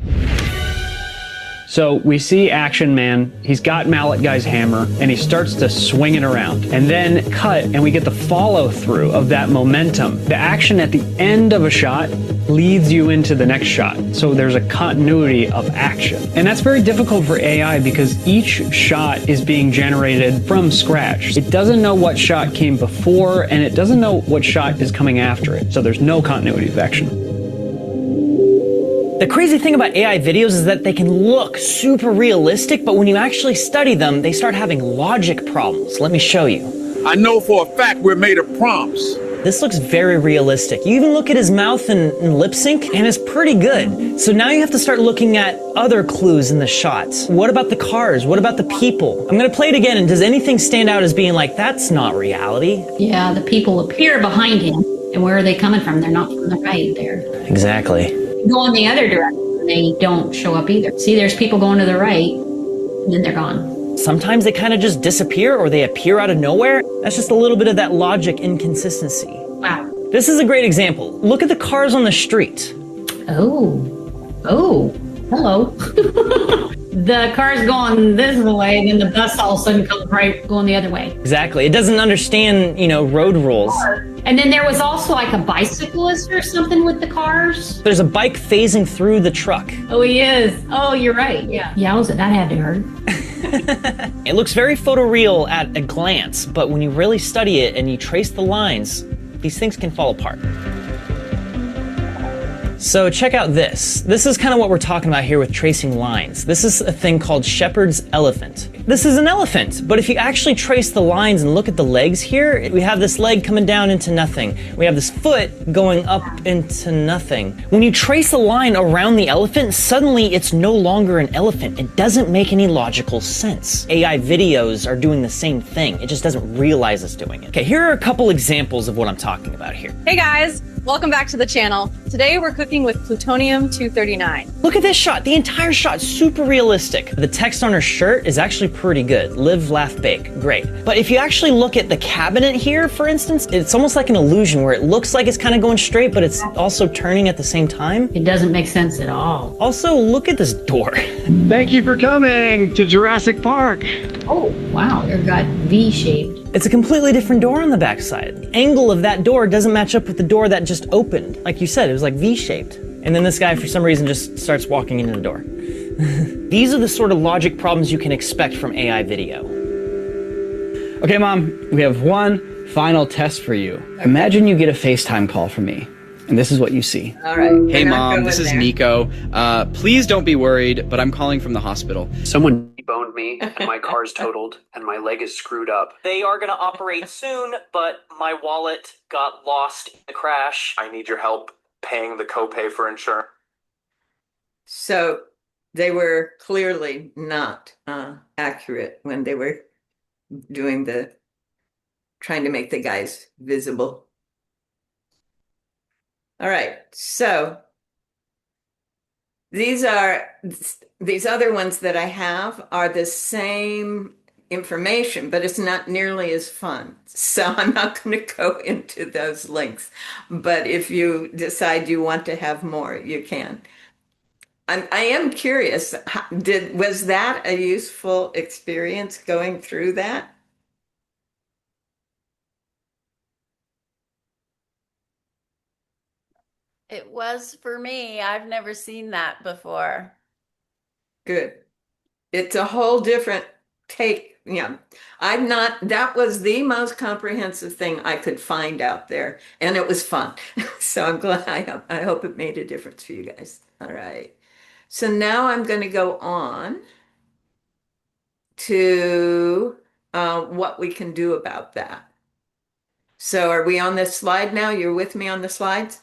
So we see Action Man, he's got Mallet Guy's hammer, and he starts to swing it around. And then cut, and we get the follow through of that momentum. The action at the end of a shot leads you into the next shot. So there's a continuity of action. And that's very difficult for AI because each shot is being generated from scratch. It doesn't know what shot came before, and it doesn't know what shot is coming after it. So there's no continuity of action. The crazy thing about AI videos is that they can look super realistic, but when you actually study them, they start having logic problems. Let me show you. I know for a fact we're made of prompts. This looks very realistic. You even look at his mouth and lip sync, and it's pretty good. So now you have to start looking at other clues in the shots. What about the cars? What about the people? I'm gonna play it again, and does anything stand out as being like, that's not reality? Yeah, the people appear behind him. And where are they coming from? They're not from the right there. Exactly. Go in the other direction, they don't show up either. See, there's people going to the right, and then they're gone. Sometimes they kind of just disappear or they appear out of nowhere. That's just a little bit of that logic inconsistency. Wow. This is a great example. Look at the cars on the street. Oh, hello. the car's going this way, and then the bus all of a sudden comes right going the other way. Exactly. It doesn't understand, road rules. And then there was also like a bicyclist or something with the cars. There's a bike phasing through the truck. Oh, he is. Oh, you're right. Yeah. Yeah, that had to hurt. It looks very photoreal at a glance, but when you really study it and you trace the lines, these things can fall apart. So check out this. This is kind of what we're talking about here with tracing lines. This is a thing called Shepherd's elephant. This is an elephant, but if you actually trace the lines and look at the legs here, we have this leg coming down into nothing. We have this foot going up into nothing. When you trace a line around the elephant, suddenly it's no longer an elephant. It doesn't make any logical sense. AI videos are doing the same thing. It just doesn't realize it's doing it. Okay, here are a couple examples of what I'm talking about here. Hey guys, welcome back to the channel. Today we're cooking with plutonium-239. Look at this shot. The entire shot's super realistic. The text on her shirt is actually pretty good. Live, laugh, bake. Great. But if you actually look at the cabinet here, for instance, it's almost like an illusion where it looks like it's kind of going straight, but it's also turning at the same time. It doesn't make sense at all. Also, look at this door. Thank you for coming to Jurassic Park. Oh, wow. It got V-shaped. It's a completely different door on the backside. The angle of that door doesn't match up with the door that just opened. Like you said, it was like V-shaped. And then this guy, for some reason, just starts walking into the door. These are the sort of logic problems you can expect from AI video. Okay, Mom, we have one final test for you. Imagine you get a FaceTime call from me, and this is what you see. All right. Hey, Mom, this is Nico. Please don't be worried, but I'm calling from the hospital. Someone boned me, and my car's totaled, and my leg is screwed up. They are gonna operate soon, but my wallet got lost in the crash. I need your help paying the copay for insurance. So they were clearly not accurate when they were doing trying to make the guys visible. All right, so these other ones that I have are the same information, but it's not nearly as fun. So I'm not going to go into those links. But if you decide you want to have more, you can. I am curious, was that a useful experience going through that? It was for me. I've never seen that before. Good. It's a whole different take. Yeah, that was the most comprehensive thing I could find out there, and it was fun. So I'm glad, I hope it made a difference for you guys. All right. So now I'm going to go on to what we can do about that. So are we on this slide now? You're with me on the slides?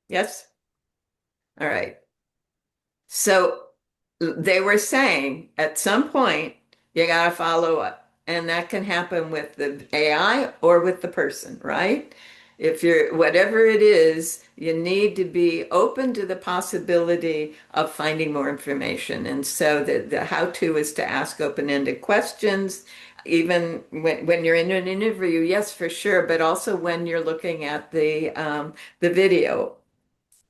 Yes? All right. So they were saying at some point, you got to follow up. And that can happen with the AI or with the person, right? If you're, whatever it is, you need to be open to the possibility of finding more information. And so the how-to is to ask open-ended questions, even when you're in an interview, yes, for sure, but also when you're looking at the video.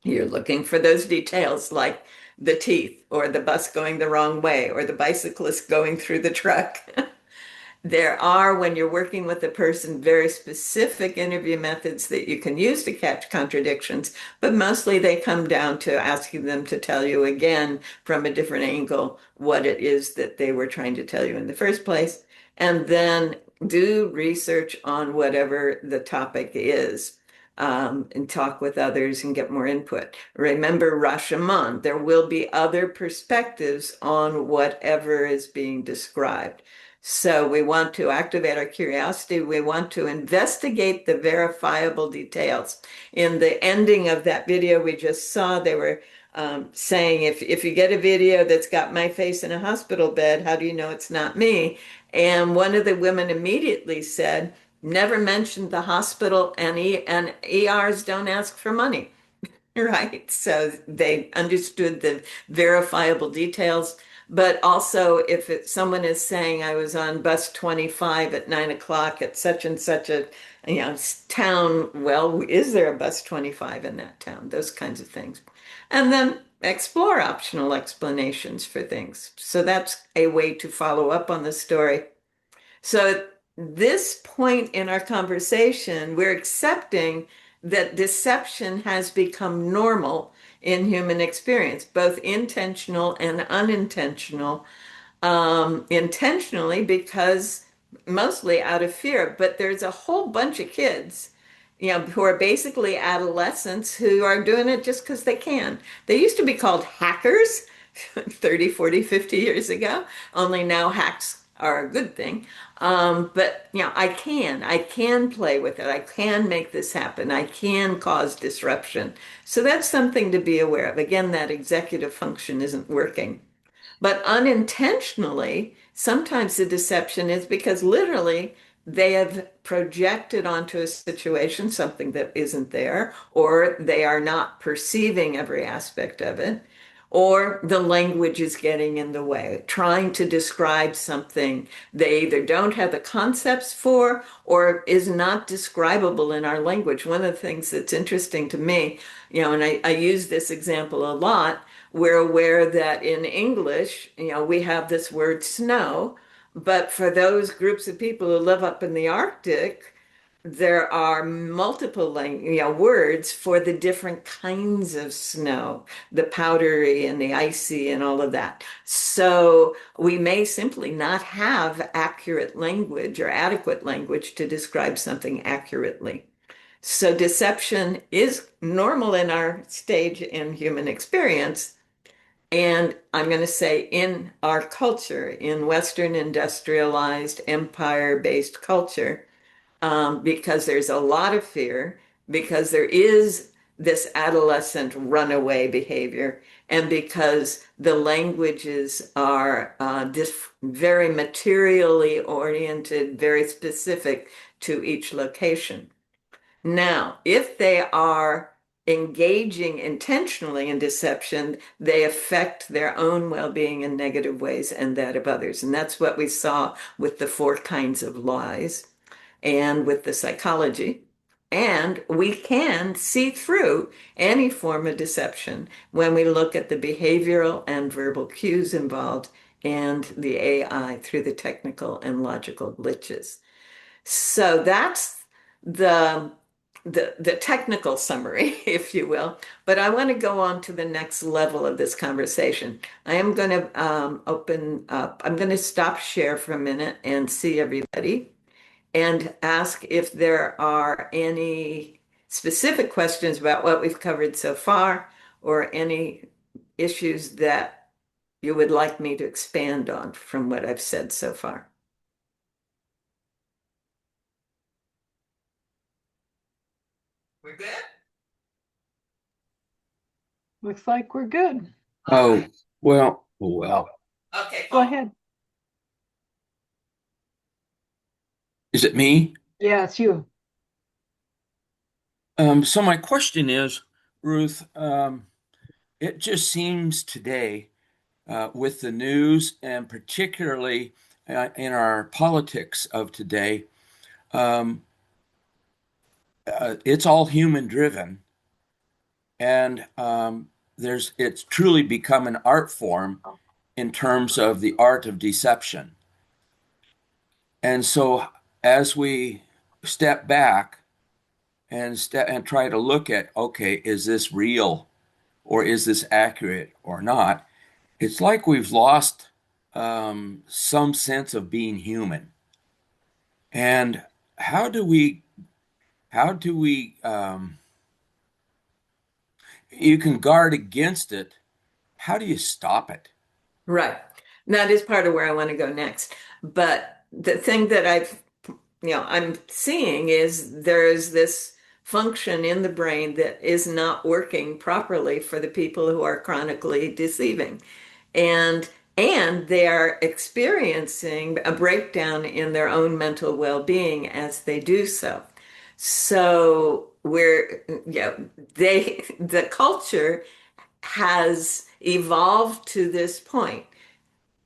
You're looking for those details like the teeth or the bus going the wrong way or the bicyclist going through the truck. There are, when you're working with a person, very specific interview methods that you can use to catch contradictions, but mostly they come down to asking them to tell you again from a different angle what it is that they were trying to tell you in the first place, and then do research on whatever the topic is. And talk with others and get more input. Remember Rashomon, there will be other perspectives on whatever is being described. So we want to activate our curiosity. We want to investigate the verifiable details. In the ending of that video we just saw, they were saying, if you get a video that's got my face in a hospital bed, how do you know it's not me? And one of the women immediately said, never mentioned the hospital, and ERs don't ask for money, right? So they understood the verifiable details. But also, if someone is saying, I was on bus 25 at 9 o'clock at such and such a town, well, is there a bus 25 in that town? Those kinds of things. And then explore optional explanations for things. So that's a way to follow up on the story. So at this point in our conversation, we're accepting that deception has become normal in human experience, both intentional and unintentional. Intentionally because mostly out of fear, but there's a whole bunch of kids, who are basically adolescents who are doing it just because they can. They used to be called hackers 30, 40, 50 years ago, only now hacks are a good thing. But I can play with it. I can make this happen. I can cause disruption. So that's something to be aware of. Again, that executive function isn't working. But unintentionally, sometimes the deception is because literally they have projected onto a situation something that isn't there, or they are not perceiving every aspect of it, or the language is getting in the way, trying to describe something they either don't have the concepts for or is not describable in our language. One of the things that's interesting to me, and I use this example a lot, we're aware that in English, we have this word snow, but for those groups of people who live up in the Arctic, there are multiple words for the different kinds of snow, the powdery and the icy and all of that. So we may simply not have accurate language or adequate language to describe something accurately. So deception is normal in our stage in human experience. And I'm going to say in our culture, in Western industrialized empire-based culture, because there's a lot of fear, because there is this adolescent runaway behavior, and because the languages are very materially oriented, very specific to each location. Now, if they are engaging intentionally in deception, they affect their own well-being in negative ways and that of others. And that's what we saw with the 4 kinds of lies and with the psychology. And we can see through any form of deception when we look at the behavioral and verbal cues involved and the AI through the technical and logical glitches. So that's the technical summary, if you will, but I want to go on to the next level of this conversation. I am going to open up, I'm going to stop share for a minute and see everybody and ask if there are any specific questions about what we've covered so far or any issues that you would like me to expand on from what I've said so far. We're good? Looks like we're good. Oh, well. Okay. Go ahead. Is it me? Yeah, it's you. So my question is, Ruth, it just seems today, with the news and particularly in our politics of today, it's all human driven, and it's truly become an art form in terms of the art of deception. And so as we step back and try to look at, okay, is this real or is this accurate or not? It's like we've lost some sense of being human. And how do we you can guard against it. How do you stop it? Right. That is part of where I want to go next. But the thing that I'm seeing is there is this function in the brain that is not working properly for the people who are chronically deceiving. And they are experiencing a breakdown in their own mental well-being as they do so. So the culture has evolved to this point.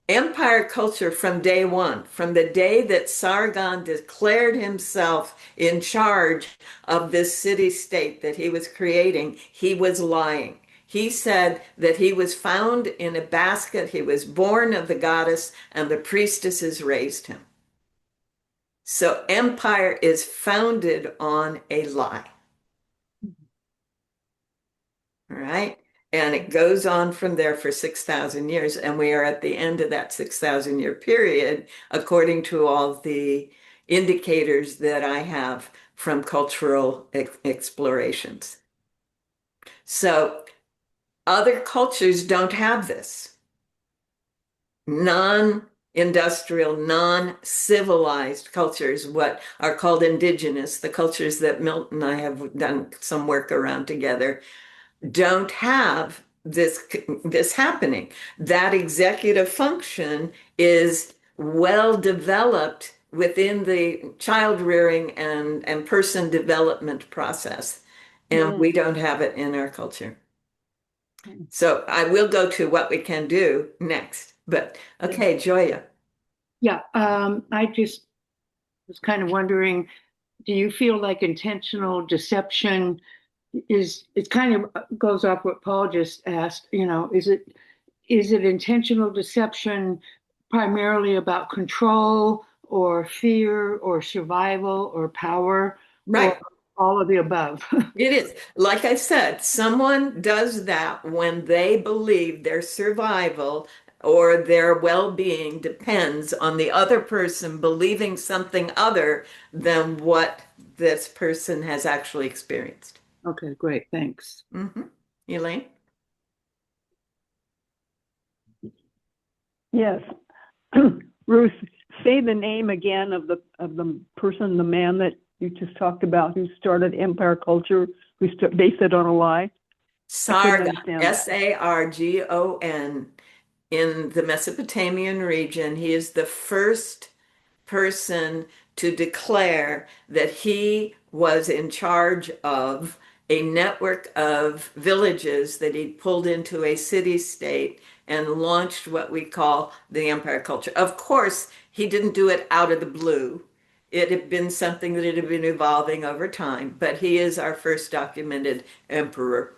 Empire culture from day one, from the day that Sargon declared himself in charge of this city-state that he was creating, he was lying. He said that he was found in a basket. He was born of the goddess, and the priestesses raised him. So empire is founded on a lie. All right. And it goes on from there for 6,000 years. And we are at the end of that 6,000 year period, according to all the indicators that I have from cultural explorations. So other cultures don't have this. Non-industrial, non-civilized cultures, what are called indigenous, the cultures that Milton and I have done some work around together, don't have this happening. That executive function is well developed within the child rearing and person development process, and we don't have it in our culture. So I will go to what we can do next, but okay, Joya. Yeah, I just was kind of wondering, do you feel like intentional deception it kind of goes off what Paul just asked, is it intentional deception primarily about control or fear or survival or power? Right. Or all of the above? It is. Like I said, someone does that when they believe their survival or their well-being depends on the other person believing something other than what this person has actually experienced. Okay, great. Thanks. Elaine? Yes. Ruth, say the name again of the person, the man that you just talked about, who started empire culture, who based it on a lie. Sargon, Sargon, in the Mesopotamian region. He is the first person to declare that he was in charge of a network of villages that he pulled into a city-state and launched what we call the empire culture. Of course, he didn't do it out of the blue. It had been something that had been evolving over time, but he is our first documented emperor.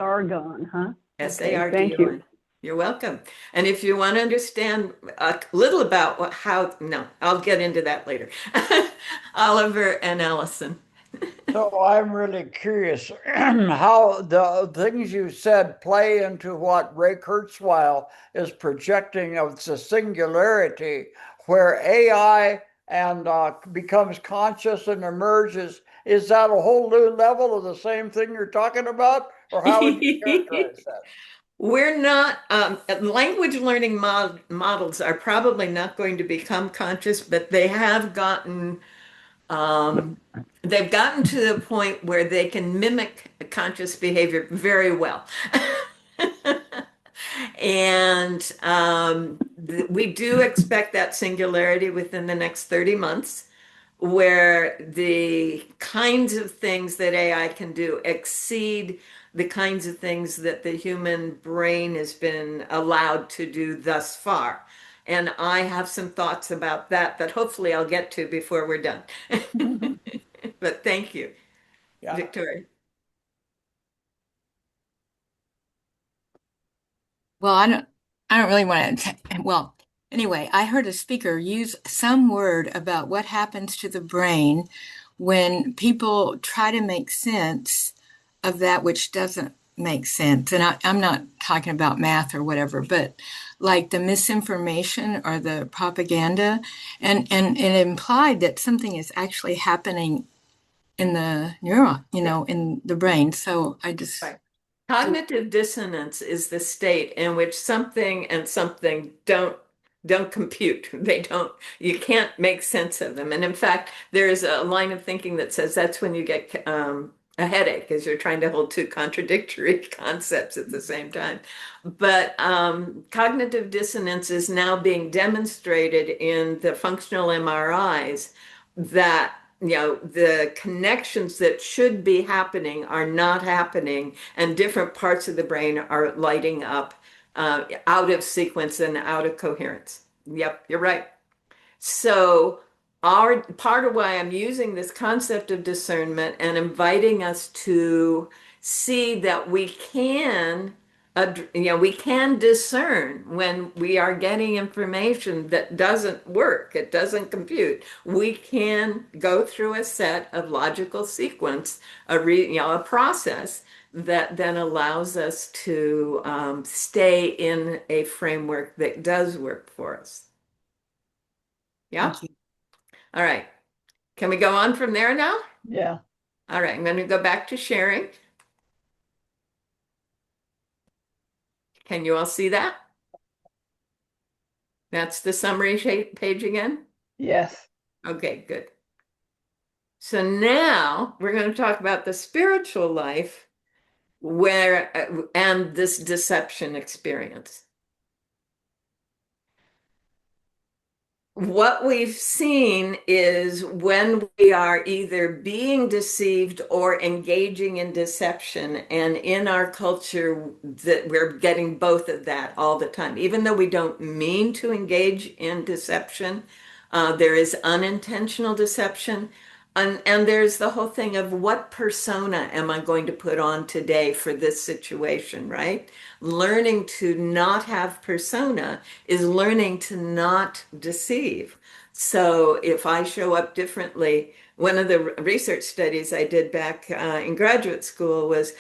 Sargon, huh? Sargon. Thank you. You're welcome. And if you want to understand a little about I'll get into that later. Oliver and Allison. So I'm really curious how the things you said play into what Ray Kurzweil is projecting of the singularity, where AI and becomes conscious and emerges. Is that a whole new level of the same thing you're talking about? Or how would you characterize that? We're not, language learning models are probably not going to become conscious, but they have gotten, they've gotten to the point where they can mimic conscious behavior very well. And we do expect that singularity within the next 30 months, where the kinds of things that AI can do exceed the kinds of things that the human brain has been allowed to do thus far. And I have some thoughts about that hopefully I'll get to before we're done. But thank you, Victoria. Well, I don't really want to, well, anyway, I heard a speaker use some word about what happens to the brain when people try to make sense of that which doesn't make sense. And I'm not talking about math or whatever, but like the misinformation or the propaganda, and it implied that something is actually happening in the neuron, in the brain. So I just... Right. Cognitive dissonance is the state in which something and something don't compute. You can't make sense of them. And in fact, there is a line of thinking that says that's when you get a headache, because you're trying to hold two contradictory concepts at the same time. But cognitive dissonance is now being demonstrated in the functional MRIs that the connections that should be happening are not happening, and different parts of the brain are lighting up out of sequence and out of coherence. Yep, you're right. So part of why I'm using this concept of discernment and inviting us to see that we can, we can discern when we are getting information that doesn't work, it doesn't compute. We can go through a set of logical sequence, a process that then allows us to stay in a framework that does work for us. Yeah? All right. Can we go on from there now? Yeah. All right, I'm going to go back to sharing. Can you all see that? That's the summary page again? Yes. Okay, good. So now we're going to talk about the spiritual life and this deception experience. What we've seen is when we are either being deceived or engaging in deception, and in our culture that we're getting both of that all the time. Even though we don't mean to engage in deception, there is unintentional deception. And there's the whole thing of what persona am I going to put on today for this situation, right? Learning to not have persona is learning to not deceive. So if I show up differently, one of the research studies I did back in graduate school was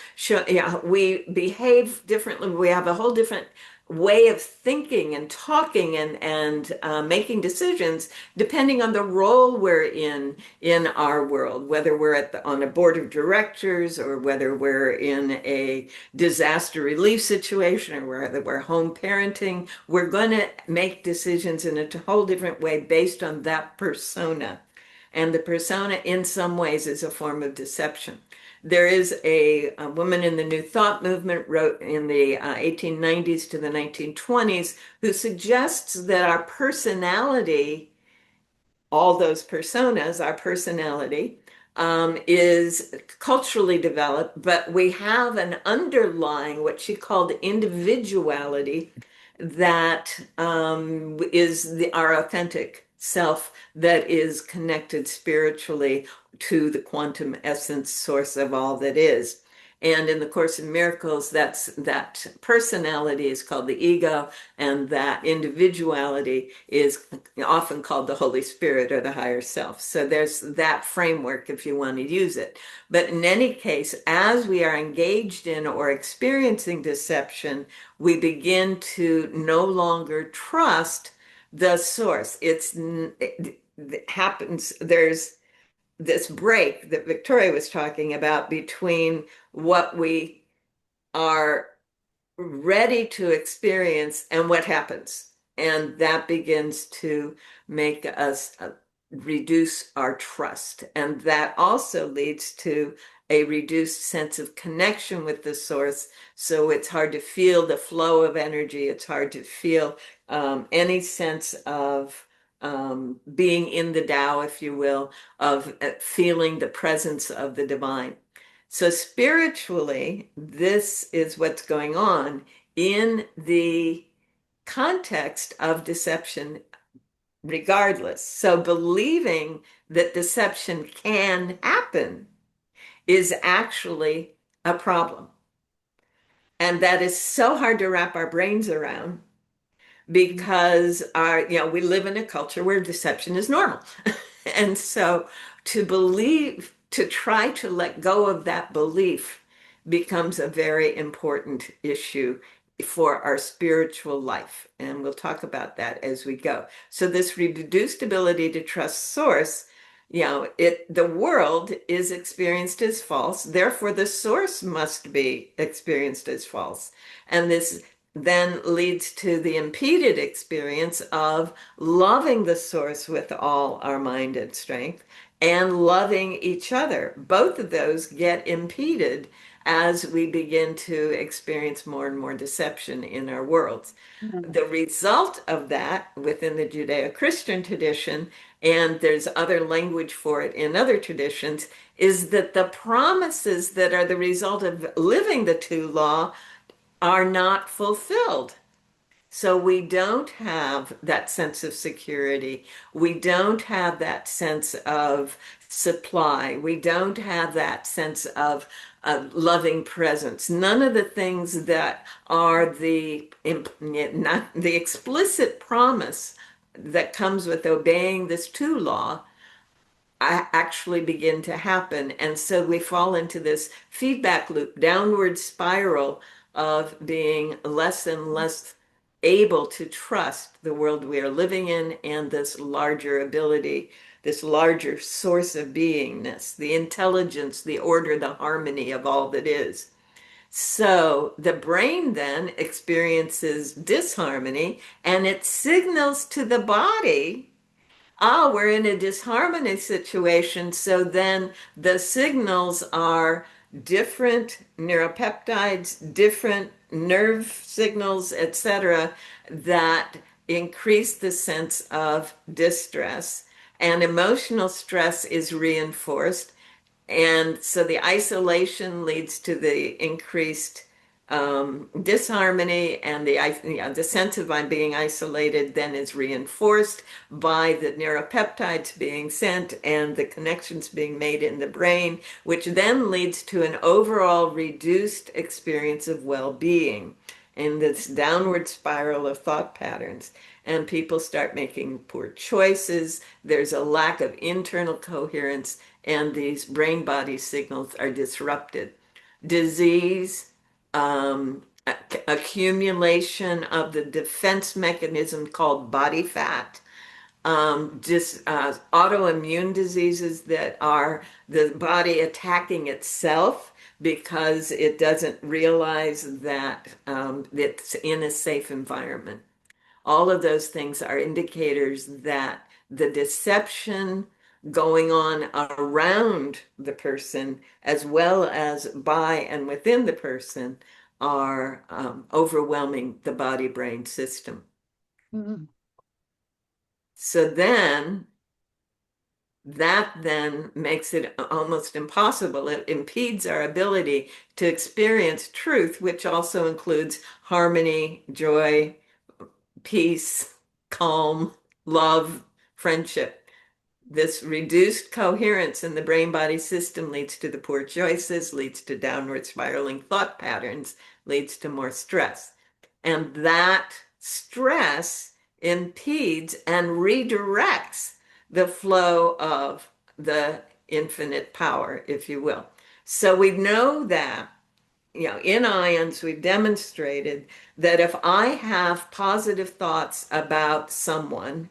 we behave differently. We have a whole different way of thinking and talking and making decisions depending on the role we're in our world, whether we're on a board of directors or whether we're in a disaster relief situation or whether we're home parenting. We're going to make decisions in a whole different way based on that persona. And the persona in some ways is a form of deception. There is a woman in the New Thought movement, wrote in the 1890s to the 1920s, who suggests that our personality, all those personas, our personality, is culturally developed, but we have an underlying, what she called individuality, that is our authentic self that is connected spiritually to the quantum essence source of all that is. And in the Course in Miracles, that personality is called the ego, and that individuality is often called the Holy Spirit or the higher self. So there's that framework if you want to use it. But in any case, as we are engaged in or experiencing deception, we begin to no longer trust the source. It happens, there's this break that Victoria was talking about between what we are ready to experience and what happens. And that begins to make us reduce our trust. And that also leads to a reduced sense of connection with the source. So it's hard to feel the flow of energy. It's hard to feel any sense of being in the Tao, if you will, of feeling the presence of the divine. So spiritually, this is what's going on in the context of deception regardless. So believing that deception can happen is actually a problem. And that is so hard to wrap our brains around because we live in a culture where deception is normal. And so to try to let go of that belief becomes a very important issue for our spiritual life. And we'll talk about that as we go. So this reduced ability to trust source, the world is experienced as false, therefore the source must be experienced as false. And this then leads to the impeded experience of loving the source with all our mind and strength and loving each other. Both of those get impeded as we begin to experience more and more deception in our worlds. The result of that within the Judeo-Christian tradition, and there's other language for it in other traditions, is that the promises that are the result of living the two law are not fulfilled. So we don't have that sense of security. We don't have that sense of supply. We don't have that sense of loving presence. None of the things that are not the explicit promise that comes with obeying this two law actually begin to happen. And so we fall into this feedback loop, downward spiral of being less and less able to trust the world we are living in and this larger ability, this larger source of beingness, the intelligence, the order, the harmony of all that is. So the brain then experiences disharmony and it signals to the body, oh, we're in a disharmony situation. So then the signals are different neuropeptides, different nerve signals, etc., that increase the sense of distress. And emotional stress is reinforced. And so the isolation leads to the increased disharmony, and the sense of I'm being isolated then is reinforced by the neuropeptides being sent and the connections being made in the brain, which then leads to an overall reduced experience of well-being in this downward spiral of thought patterns. And people start making poor choices. There's a lack of internal coherence, and these brain body signals are disrupted. Disease, accumulation of the defense mechanism called body fat, autoimmune diseases that are the body attacking itself because it doesn't realize that it's in a safe environment. All of those things are indicators that the deception going on around the person, as well as by and within the person, are overwhelming the body-brain system. Mm-hmm. So then, that then makes it almost impossible. It impedes our ability to experience truth, which also includes harmony, joy, peace, calm, love, friendship. This reduced coherence in the brain-body system leads to the poor choices, leads to downward spiraling thought patterns, leads to more stress. And that stress impedes and redirects the flow of the infinite power, if you will. So we know that, in ions, we've demonstrated that if I have positive thoughts about someone,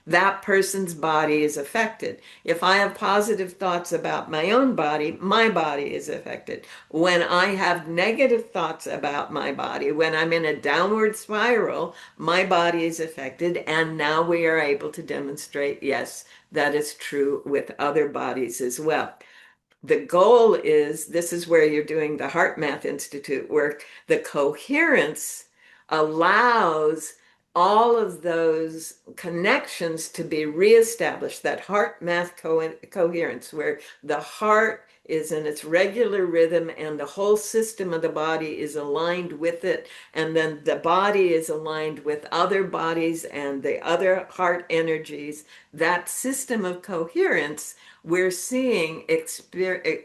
that person's body is affected. If I have positive thoughts about my own body, my body is affected. When I have negative thoughts about my body, when I'm in a downward spiral, my body is affected. And now we are able to demonstrate, yes, that is true with other bodies as well. The goal is, this is where you're doing the Heart Math Institute work, the coherence allows all of those connections to be reestablished, that heart math coherence, where the heart is in its regular rhythm and the whole system of the body is aligned with it. And then the body is aligned with other bodies and the other heart energies. That system of coherence we're seeing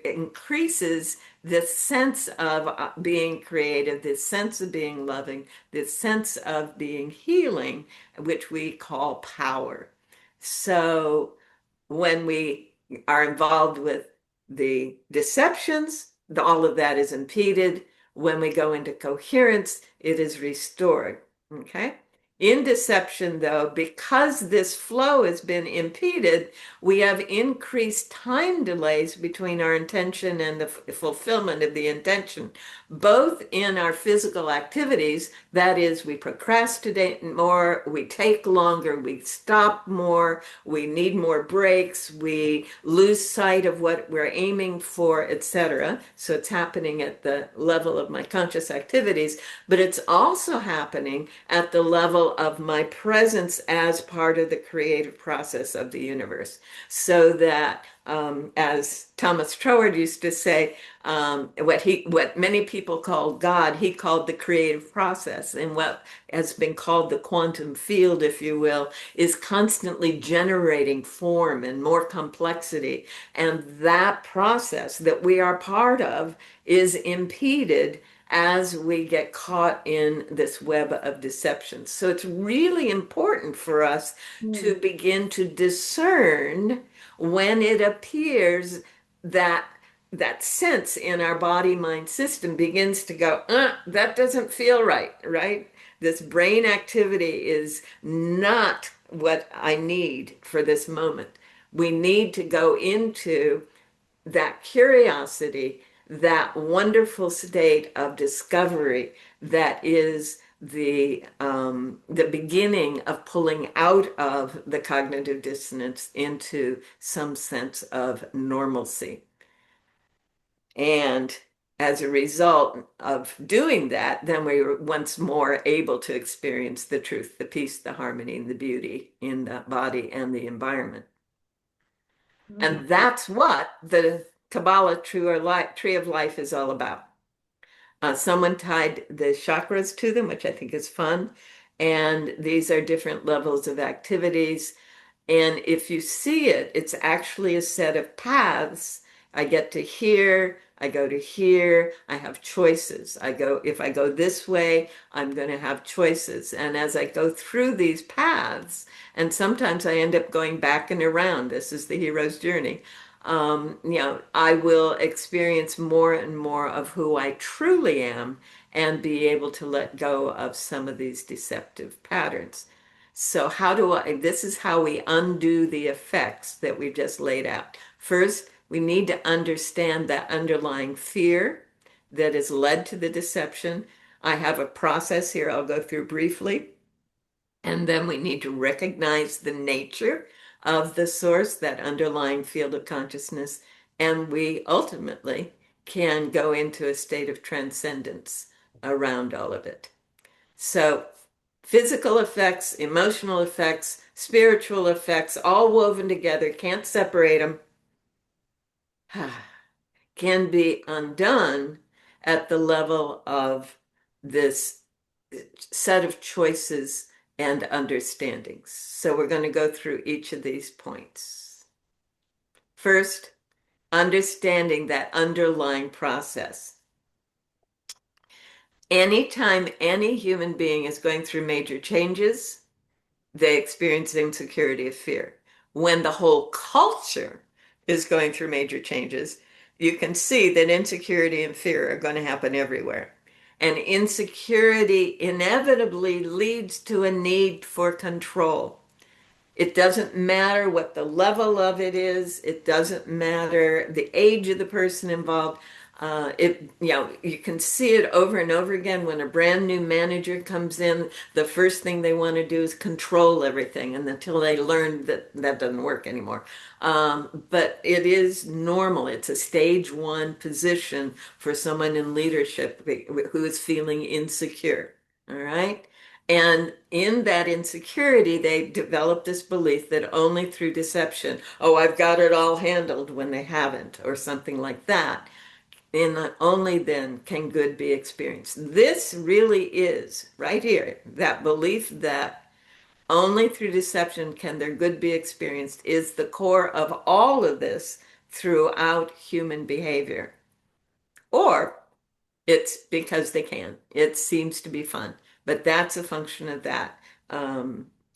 increases this sense of being creative, this sense of being loving, this sense of being healing, which we call power. So when we are involved with the deceptions, all of that is impeded. When we go into coherence, it is restored. Okay? In deception, though, because this flow has been impeded, we have increased time delays between our intention and the fulfillment of the intention, both in our physical activities, that is, we procrastinate more, we take longer, we stop more, we need more breaks, we lose sight of what we're aiming for, etc. So it's happening at the level of my conscious activities, but it's also happening at the level level of my presence as part of the creative process of the universe. So that, as Thomas Troward used to say, what many people call God, he called the creative process. And what has been called the quantum field, if you will, is constantly generating form and more complexity. And that process that we are part of is impeded as we get caught in this web of deception. So it's really important for us to begin to discern when it appears that that sense in our body mind system begins to go, that doesn't feel right, right? This brain activity is not what I need for this moment. We need to go into that curiosity, that wonderful state of discovery that is the beginning of pulling out of the cognitive dissonance into some sense of normalcy. And as a result of doing that, then we were once more able to experience the truth, the peace, the harmony, and the beauty in the body and the environment. And that's what the Kabbalah Tree of Life is all about. Someone tied the chakras to them, which I think is fun. And these are different levels of activities. And if you see it, it's actually a set of paths. I get to here, I go to here, I have choices. If I go this way, I'm going to have choices. And as I go through these paths, and sometimes I end up going back and around, this is the hero's journey, I will experience more and more of who I truly am and be able to let go of some of these deceptive patterns. So this is how we undo the effects that we've just laid out. First, we need to understand that underlying fear that has led to the deception. I have a process here I'll go through briefly. And then we need to recognize the nature of the source, that underlying field of consciousness. And we ultimately can go into a state of transcendence around all of it. So physical effects, emotional effects, spiritual effects, all woven together, can't separate them, can be undone at the level of this set of choices and understandings. So we're going to go through each of these points. First, understanding that underlying process. Anytime any human being is going through major changes, they experience insecurity of fear. When the whole culture is going through major changes, you can see that insecurity and fear are going to happen everywhere. And insecurity inevitably leads to a need for control. It doesn't matter what the level of it is. It doesn't matter the age of the person involved. You can see it over and over again. When a brand new manager comes in, the first thing they want to do is control everything, and until they learn that that doesn't work anymore. But it is normal. It's a stage one position for someone in leadership who is feeling insecure. All right. And in that insecurity, they develop this belief that only through deception, I've got it all handled, when they haven't, or something like that. And only then can good be experienced. This really is, right here, that belief that only through deception can their good be experienced is the core of all of this throughout human behavior. Or it's because they can. It seems to be fun. But that's a function of that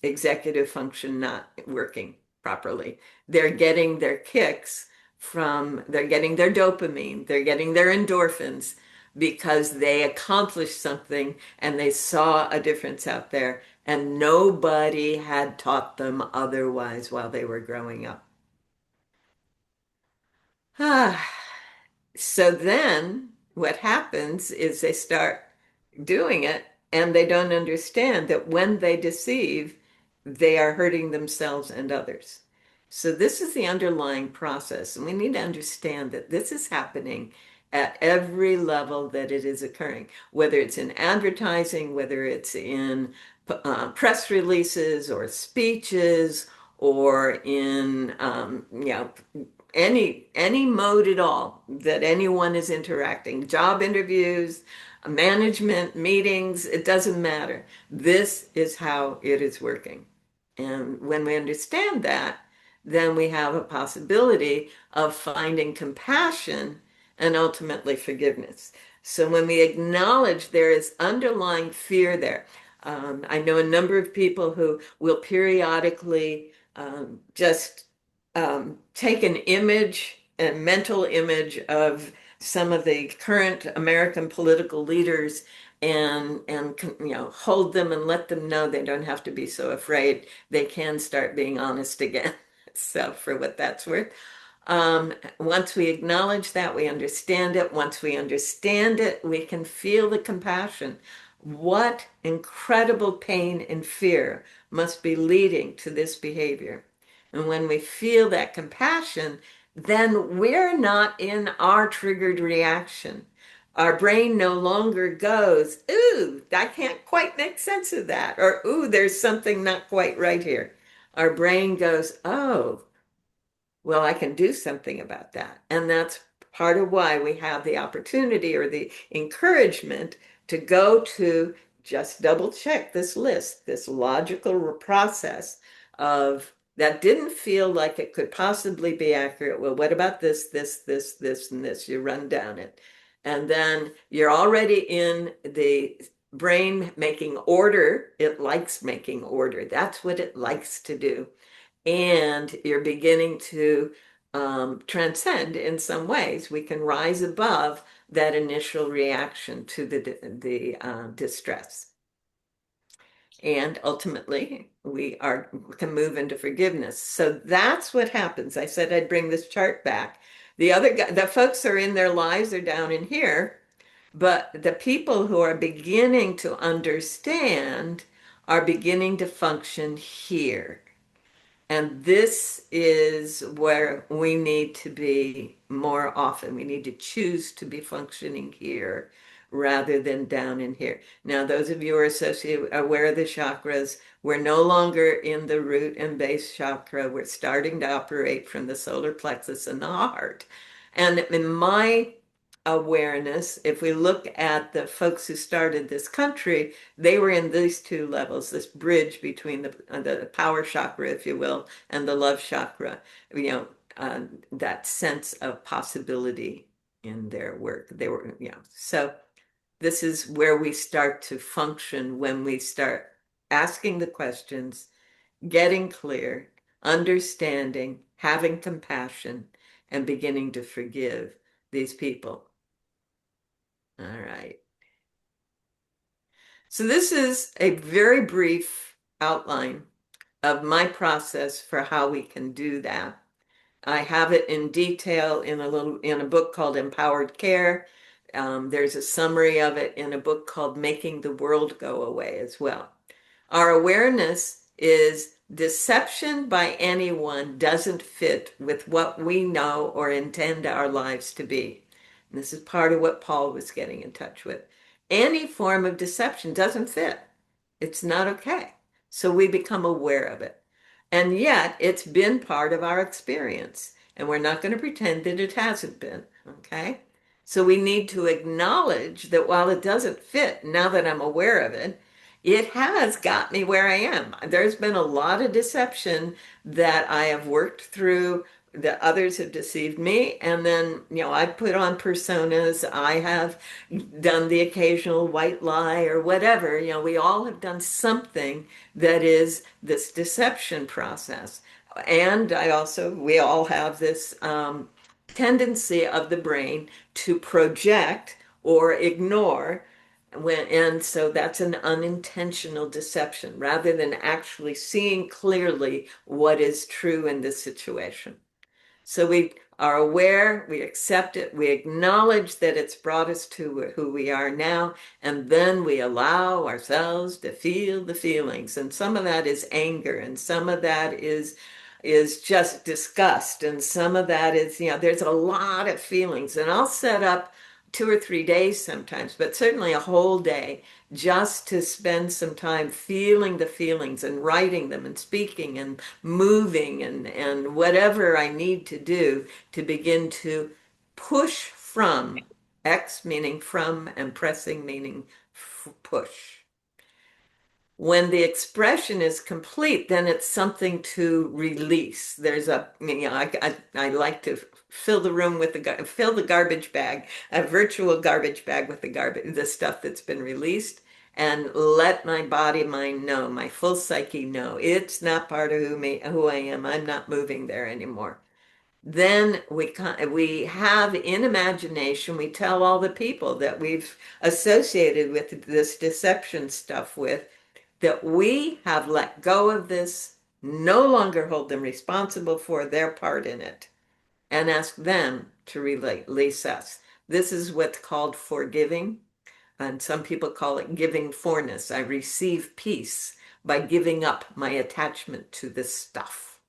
executive function not working properly. They're getting their kicks they're getting their dopamine, they're getting their endorphins because they accomplished something and they saw a difference out there, and nobody had taught them otherwise while they were growing up. So then what happens is they start doing it, and they don't understand that when they deceive, they are hurting themselves and others. So this is the underlying process, and we need to understand that this is happening at every level that it is occurring, whether it's in advertising, whether it's in press releases or speeches, or in any mode at all that anyone is interacting, job interviews, management meetings, it doesn't matter. This is how it is working. And when we understand that, then we have a possibility of finding compassion and ultimately forgiveness. So when we acknowledge there is underlying fear there, I know a number of people who will periodically just take an image, a mental image of some of the current American political leaders and hold them and let them know they don't have to be so afraid. They can start being honest again. So for what that's worth. Once we acknowledge that, we understand it. Once we understand it, we can feel the compassion. What incredible pain and fear must be leading to this behavior? And when we feel that compassion, then we're not in our triggered reaction. Our brain no longer goes, ooh, I can't quite make sense of that, or ooh, there's something not quite right here. Our brain goes, oh, well, I can do something about that. And that's part of why we have the opportunity or the encouragement to go to just double check this list, this logical process of that didn't feel like it could possibly be accurate. Well, what about this, and this? You run down it. And then you're already in the brain making order. It likes making order. That's what it likes to do. And you're beginning to transcend in some ways. We can rise above that initial reaction to the distress. And ultimately, we can move into forgiveness. So that's what happens. I said I'd bring this chart back. The folks are in their lives are down in here, but the people who are beginning to understand are beginning to function here. And this is where we need to be more often. We need to choose to be functioning here rather than down in here. Now, those of you who are aware of the chakras, we're no longer in the root and base chakra. We're starting to operate from the solar plexus and the heart. And in my awareness, if we look at the folks who started this country, they were in these two levels, this bridge between the power chakra, if you will, and the love chakra, that sense of possibility in their work. They were, so this is where we start to function when we start asking the questions, getting clear, understanding, having compassion, and beginning to forgive these people. All right. So this is a very brief outline of my process for how we can do that. I have it in detail in a book called Empowered Care. There's a summary of it in a book called Making the World Go Away as well. Our awareness is deception by anyone doesn't fit with what we know or intend our lives to be. And this is part of what Paul was getting in touch with. Any form of deception doesn't fit. It's not okay. So we become aware of it. And yet it's been part of our experience. And we're not going to pretend that it hasn't been. Okay? So we need to acknowledge that while it doesn't fit, now that I'm aware of it, it has got me where I am. There's been a lot of deception that I have worked through, that others have deceived me. And then, I put on personas. I have done the occasional white lie or whatever. We all have done something that is this deception process. And we all have this tendency of the brain to project or ignore. And so that's an unintentional deception rather than actually seeing clearly what is true in this situation. So we are aware, we accept it, we acknowledge that it's brought us to who we are now, and then we allow ourselves to feel the feelings. And some of that is anger, and some of that is is just disgust. And some of that is, there's a lot of feelings. And I'll set up 2 or 3 days sometimes, but certainly a whole day just to spend some time feeling the feelings and writing them and speaking and moving and whatever I need to do to begin to push from, X meaning from and pressing meaning push. When the expression is complete, then it's something to release. There's I like to fill the room with fill the garbage bag, a virtual garbage bag with the stuff that's been released, and let my body, mind know, my full psyche know it's not part of who I am. I'm not moving there anymore. Then we have in imagination, we tell all the people that we've associated with this deception stuff with, that we have let go of this, no longer hold them responsible for their part in it, and ask them to release us. This is what's called forgiving, and some people call it giving forness. I receive peace by giving up my attachment to this stuff.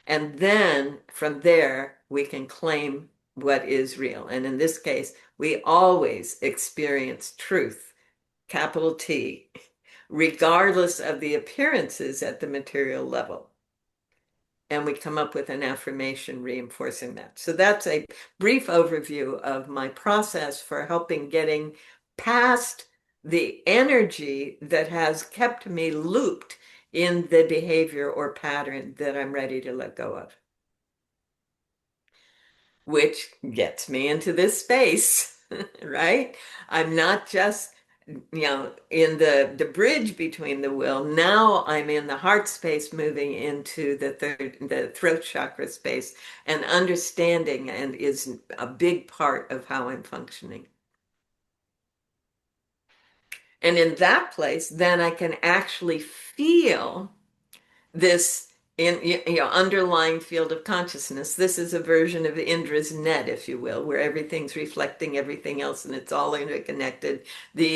And then from there, we can claim what is real. And in this case, we always experience truth, capital T, regardless of the appearances at the material level. And we come up with an affirmation reinforcing that. So that's a brief overview of my process for helping getting past the energy that has kept me looped in the behavior or pattern that I'm ready to let go of. Which gets me into this space, right? I'm not just in the bridge between the will. Now I'm in the heart space, moving into the throat chakra space, and understanding and is a big part of how I'm functioning. And in that place, then I can actually feel this underlying field of consciousness. This is a version of Indra's net, if you will, where everything's reflecting everything else and it's all interconnected. The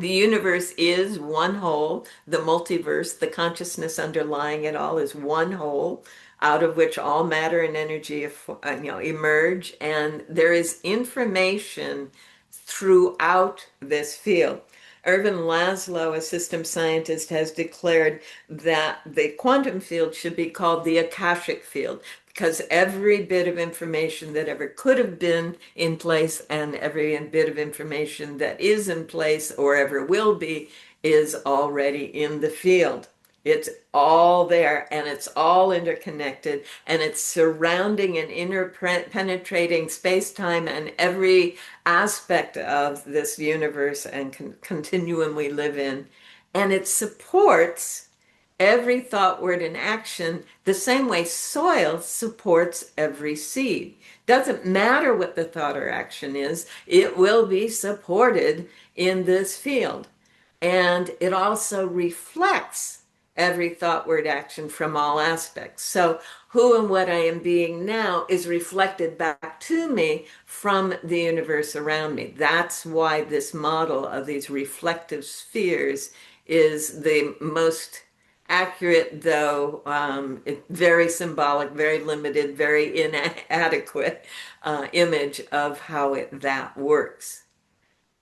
universe is one whole. The multiverse, the consciousness underlying it all, is one whole, out of which all matter and energy emerge. And there is information throughout this field. Ervin Laszlo, a system scientist, has declared that the quantum field should be called the Akashic field, because every bit of information that ever could have been in place and every bit of information that is in place or ever will be is already in the field. It's all there, and it's all interconnected, and it's surrounding and interpenetrating space-time and every aspect of this universe and continuum we live in. And it supports every thought, word, and action the same way soil supports every seed. Doesn't matter what the thought or action is, it will be supported in this field. And it also reflects every thought, word, action from all aspects. So who and what I am being now is reflected back to me from the universe around me. That's why this model of these reflective spheres is the most accurate, though very symbolic, very limited, very inadequate image of how that works.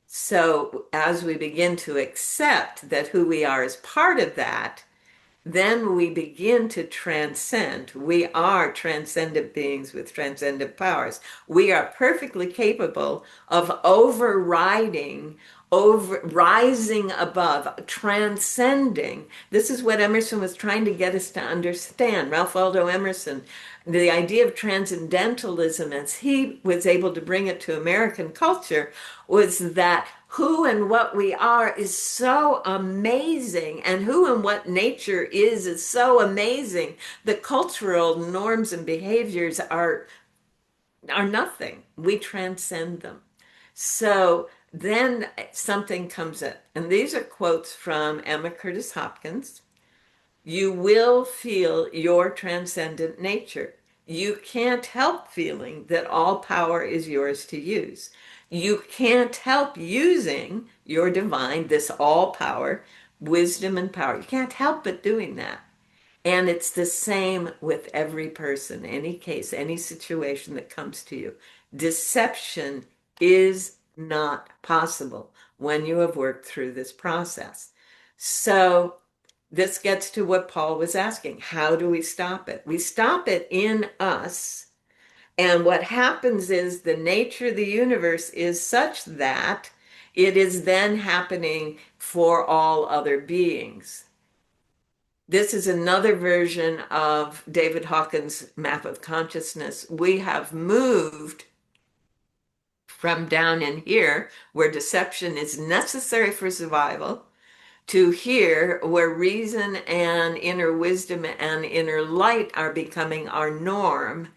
So as we begin to accept that who we are is part of that, then we begin to transcend. We are transcendent beings with transcendent powers. We are perfectly capable of rising above, transcending. This is what Emerson was trying to get us to understand. Ralph Waldo Emerson, the idea of transcendentalism, as he was able to bring it to American culture, was that who and what we are is so amazing, and who and what nature is so amazing. The cultural norms and behaviors are nothing. We transcend them. So then something comes in, and these are quotes from Emma Curtis Hopkins. You will feel your transcendent nature. You can't help feeling that all power is yours to use. You can't help using your divine, this all power, wisdom and power. You can't help but doing that. And it's the same with every person, any case, any situation that comes to you. Deception is not possible when you have worked through this process. So this gets to what Paul was asking. How do we stop it? We stop it in us. And what happens is the nature of the universe is such that it is then happening for all other beings. This is another version of David Hawkins' map of consciousness. We have moved from down in here, where deception is necessary for survival, to here, where reason and inner wisdom and inner light are becoming our norm.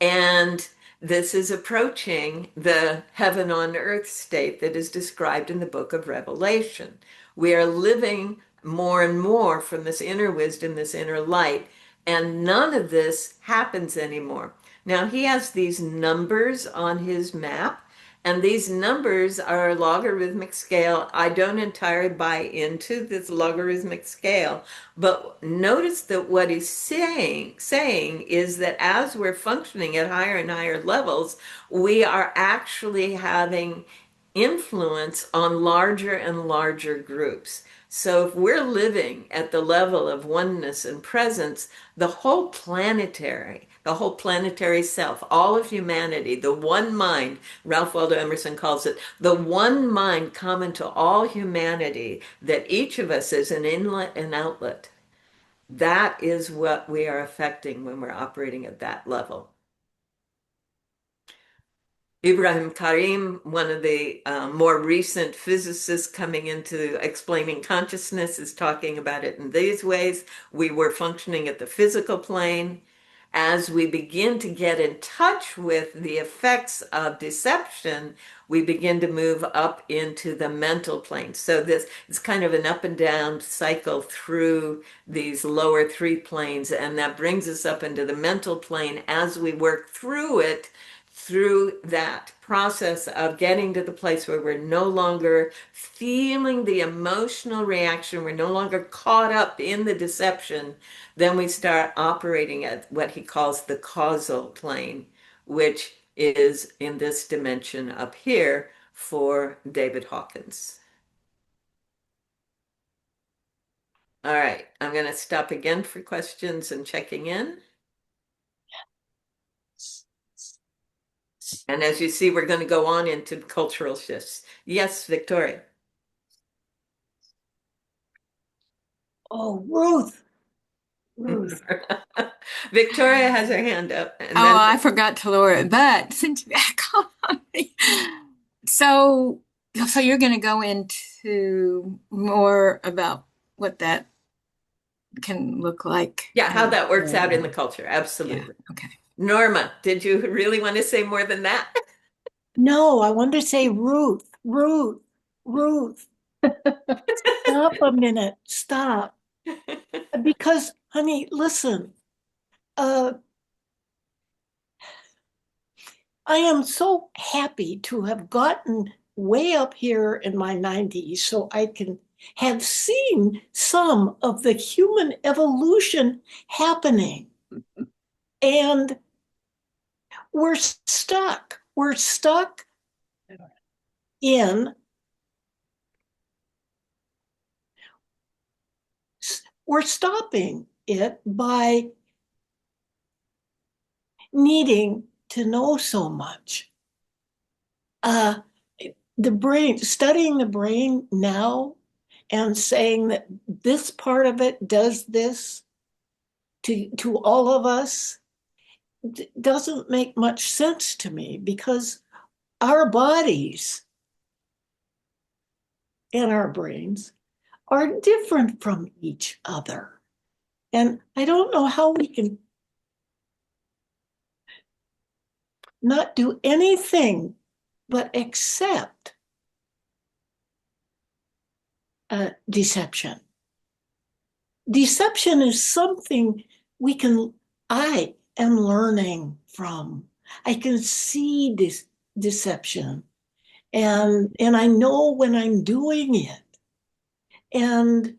And this is approaching the heaven on earth state that is described in the book of Revelation. We are living more and more from this inner wisdom, this inner light, and none of this happens anymore. Now, he has these numbers on his map, and these numbers are a logarithmic scale. I don't entirely buy into this logarithmic scale, but notice that what he's saying is that as we're functioning at higher and higher levels, we are actually having influence on larger and larger groups. So if we're living at the level of oneness and presence, the whole planetary self, all of humanity, the one mind, Ralph Waldo Emerson calls it, the one mind common to all humanity, that each of us is an inlet and outlet. That is what we are affecting when we're operating at that level. Ibrahim Karim, one of the more recent physicists coming into explaining consciousness, is talking about it in these ways. We were functioning at the physical plane. As we begin to get in touch with the effects of deception, we begin to move up into the mental plane. So this is kind of an up and down cycle through these lower three planes, and that brings us up into the mental plane as we work through it, through that process of getting to the place where we're no longer feeling the emotional reaction, we're no longer caught up in the deception. Then we start operating at what he calls the causal plane, which is in this dimension up here for David Hawkins. All right, I'm going to stop again for questions and checking in. And as you see, we're going to go on into cultural shifts. Yes, Victoria. Oh, Ruth. Ruth. Victoria has her hand up. And then I forgot to lower it, but since you called on me. So you're going to go into more about what that can look like. Yeah, how that works out in the culture. Absolutely. Yeah, okay. Norma, did you really want to say more than that? No, I wanted to say Ruth. Stop a minute. Stop. Because, honey, listen. I am so happy to have gotten way up here in my 90s so I can have seen some of the human evolution happening. And we're stuck. We're stuck in, we're stopping it by needing to know so much. The brain, studying the brain now and saying that this part of it does this to all of us doesn't make much sense to me, because our bodies and our brains are different from each other. And I don't know how we can not do anything but accept deception. Deception is something I am learning from. I can see this deception, and I know when I'm doing it. And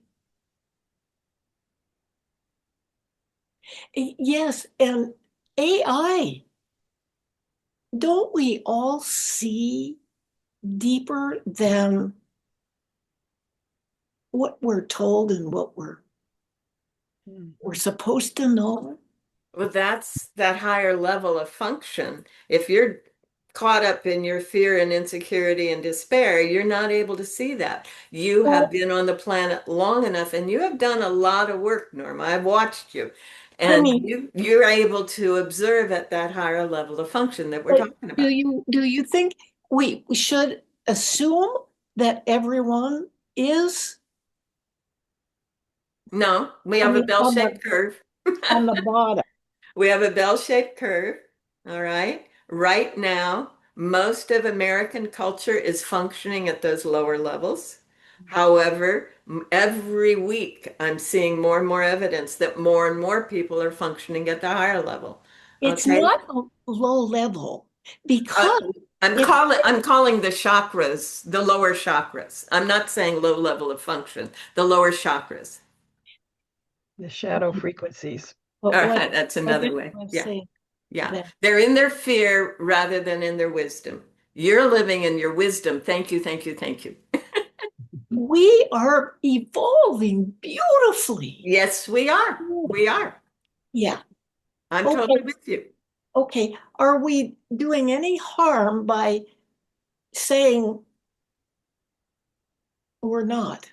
Yes, and AI, don't we all see deeper than what we're told and what we're supposed to know? Well, that's that higher level of function. If you're caught up in your fear and insecurity and despair, you're not able to see that. You have been on the planet long enough and you have done a lot of work, Norma. I've watched you. And you're able to observe at that higher level of function that we're talking about. Do you think we should assume that everyone is? No, we have a bell-shaped curve. On the bottom. We have a bell-shaped curve, all right? Right now, most of American culture is functioning at those lower levels. However, every week I'm seeing more and more evidence that more and more people are functioning at the higher level. It's not a low level because I'm calling the chakras, the lower chakras. I'm not saying low level of function, the lower chakras. The shadow frequencies. All right, that's another way. Yeah. They're in their fear rather than in their wisdom. You're living in your wisdom. Thank you, thank you, thank you. We are evolving beautifully. Yes, we are. We are. Yeah. I'm totally with you. Okay. Are we doing any harm by saying we're not?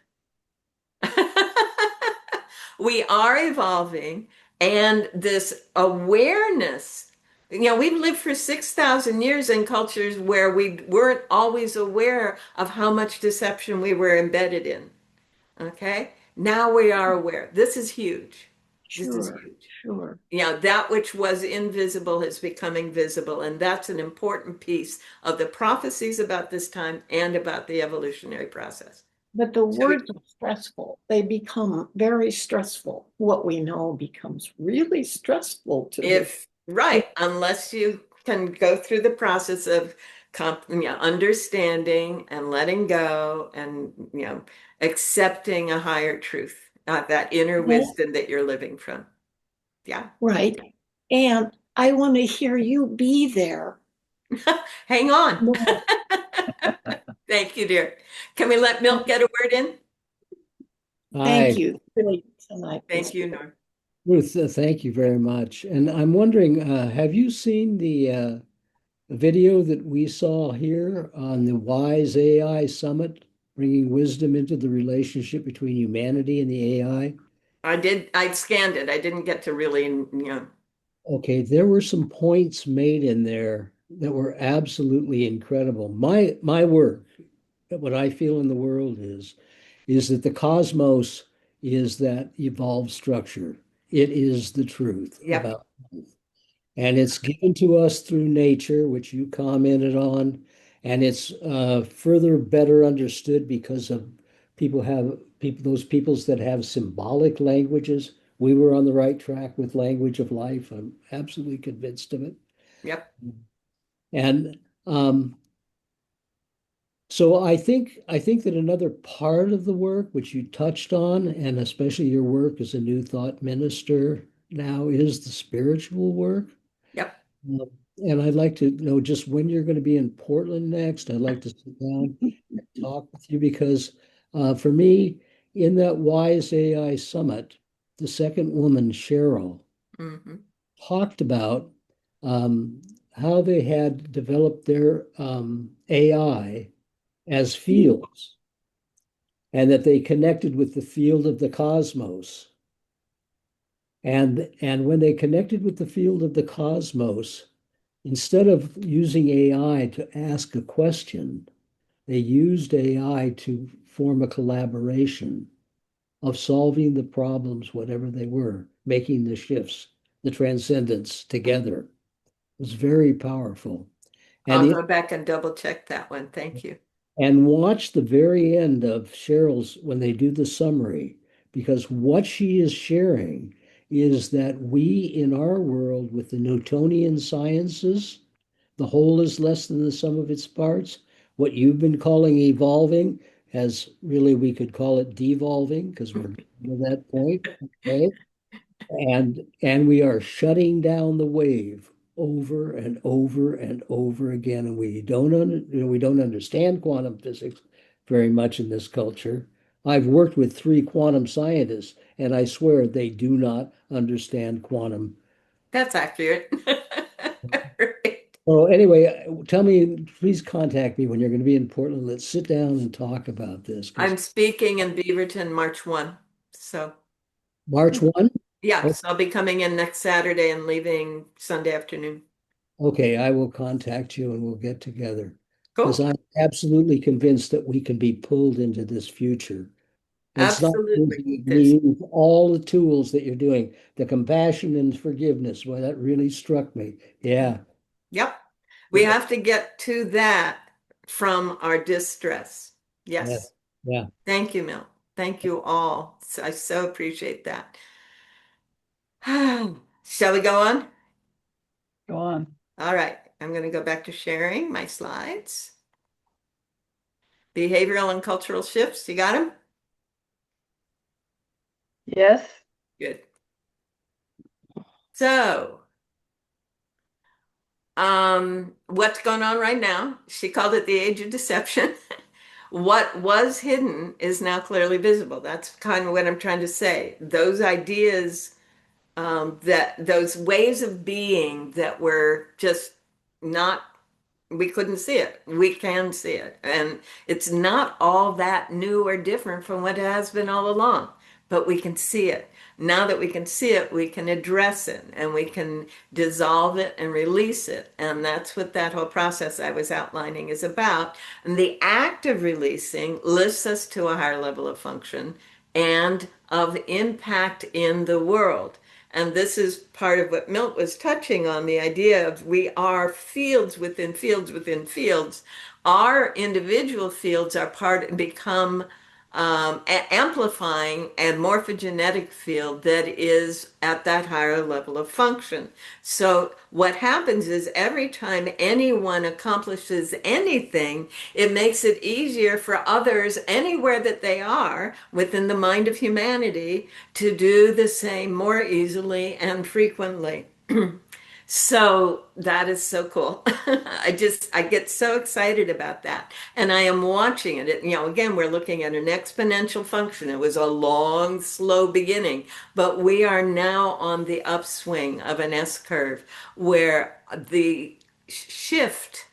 We are evolving, and this awareness, we've lived for 6,000 years in cultures where we weren't always aware of how much deception we were embedded in. Okay? Now we are aware. This is huge. This is huge. Sure. That which was invisible is becoming visible, and that's an important piece of the prophecies about this time and about the evolutionary process. But the words are stressful. They become very stressful. What we know becomes really stressful to unless you can go through the process of understanding and letting go and accepting a higher truth, that inner wisdom that you're living from. Yeah. Right. And I want to hear you be there. Hang on. Thank you, dear. Can we let Milk get a word in? Thank you. Really tonight. Thank you, Norm. Ruth, thank you very much. And I'm wondering, have you seen the video that we saw here on the WISE AI Summit, bringing wisdom into the relationship between humanity and the AI? I did. I scanned it. I didn't get to really, Okay, there were some points made in there that were absolutely incredible. My work, what I feel in the world is that the cosmos is that evolved structure. It is the truth about life. And it's given to us through nature, which you commented on, and it's further better understood because of those peoples that have symbolic languages. We were on the right track with language of life. I'm absolutely convinced of it. Yep. And so I think that another part of the work, which you touched on, and especially your work as a New Thought minister now, is the spiritual work. Yep. And I'd like to know just when you're going to be in Portland next. I'd like to sit down and talk with you because for me, in that WISE AI Summit, the second woman, Cheryl, talked about how they had developed their AI as fields, and that they connected with the field of the cosmos. And when they connected with the field of the cosmos, instead of using AI to ask a question, they used AI to form a collaboration of solving the problems, whatever they were, making the shifts, the transcendence together. It was very powerful. I'll go back and double check that one. Thank you. And watch the very end of Cheryl's when they do the summary, because what she is sharing is that we in our world with the Newtonian sciences, the whole is less than the sum of its parts. What you've been calling evolving, as really we could call it devolving, because we're to that point. Okay. And we are shutting down the wave over and over and over again. And we don't understand quantum physics very much in this culture. I've worked with 3 quantum scientists, and I swear they do not understand quantum. That's accurate. So anyway, tell me, please contact me when you're going to be in Portland. Let's sit down and talk about this. I'm speaking in Beaverton March 1. So March 1? yeah, so I'll be coming in next Saturday and leaving Sunday afternoon. Okay, I will contact you and we'll get together. Because Cool. I'm absolutely convinced that we can be pulled into this future. And it's not Absolutely. easy. You use all the tools that you're doing, the compassion and forgiveness. Well, that really struck me. Yeah. Yep. We have to get to that from our distress. Yes. Yeah. Thank you, Milt. Thank you all. I so appreciate that. Shall we go on? Go on. All right. I'm going to go back to sharing my slides. Behavioral and cultural shifts. You got them? Yes. Good. So, what's going on right now? She called it the age of deception. What was hidden is now clearly visible. That's kind of what I'm trying to say. Those ideas, that those ways of being that were just not, we couldn't see it. We can see it. And it's not all that new or different from what it has been all along, but we can see it. Now that we can see it, we can address it and we can dissolve it and release it. And that's what that whole process I was outlining is about. And the act of releasing lifts us to a higher level of function and of impact in the world. And this is part of what Milt was touching on, the idea of we are fields within fields within fields. Our individual fields are become amplifying a morphogenetic field that is at that higher level of function. So what happens is every time anyone accomplishes anything, it makes it easier for others anywhere that they are within the mind of humanity to do the same more easily and frequently. So that is so cool. I get so excited about that. And I am watching it. Again, we're looking at an exponential function. It was a long, slow beginning, but we are now on the upswing of an S curve where the shift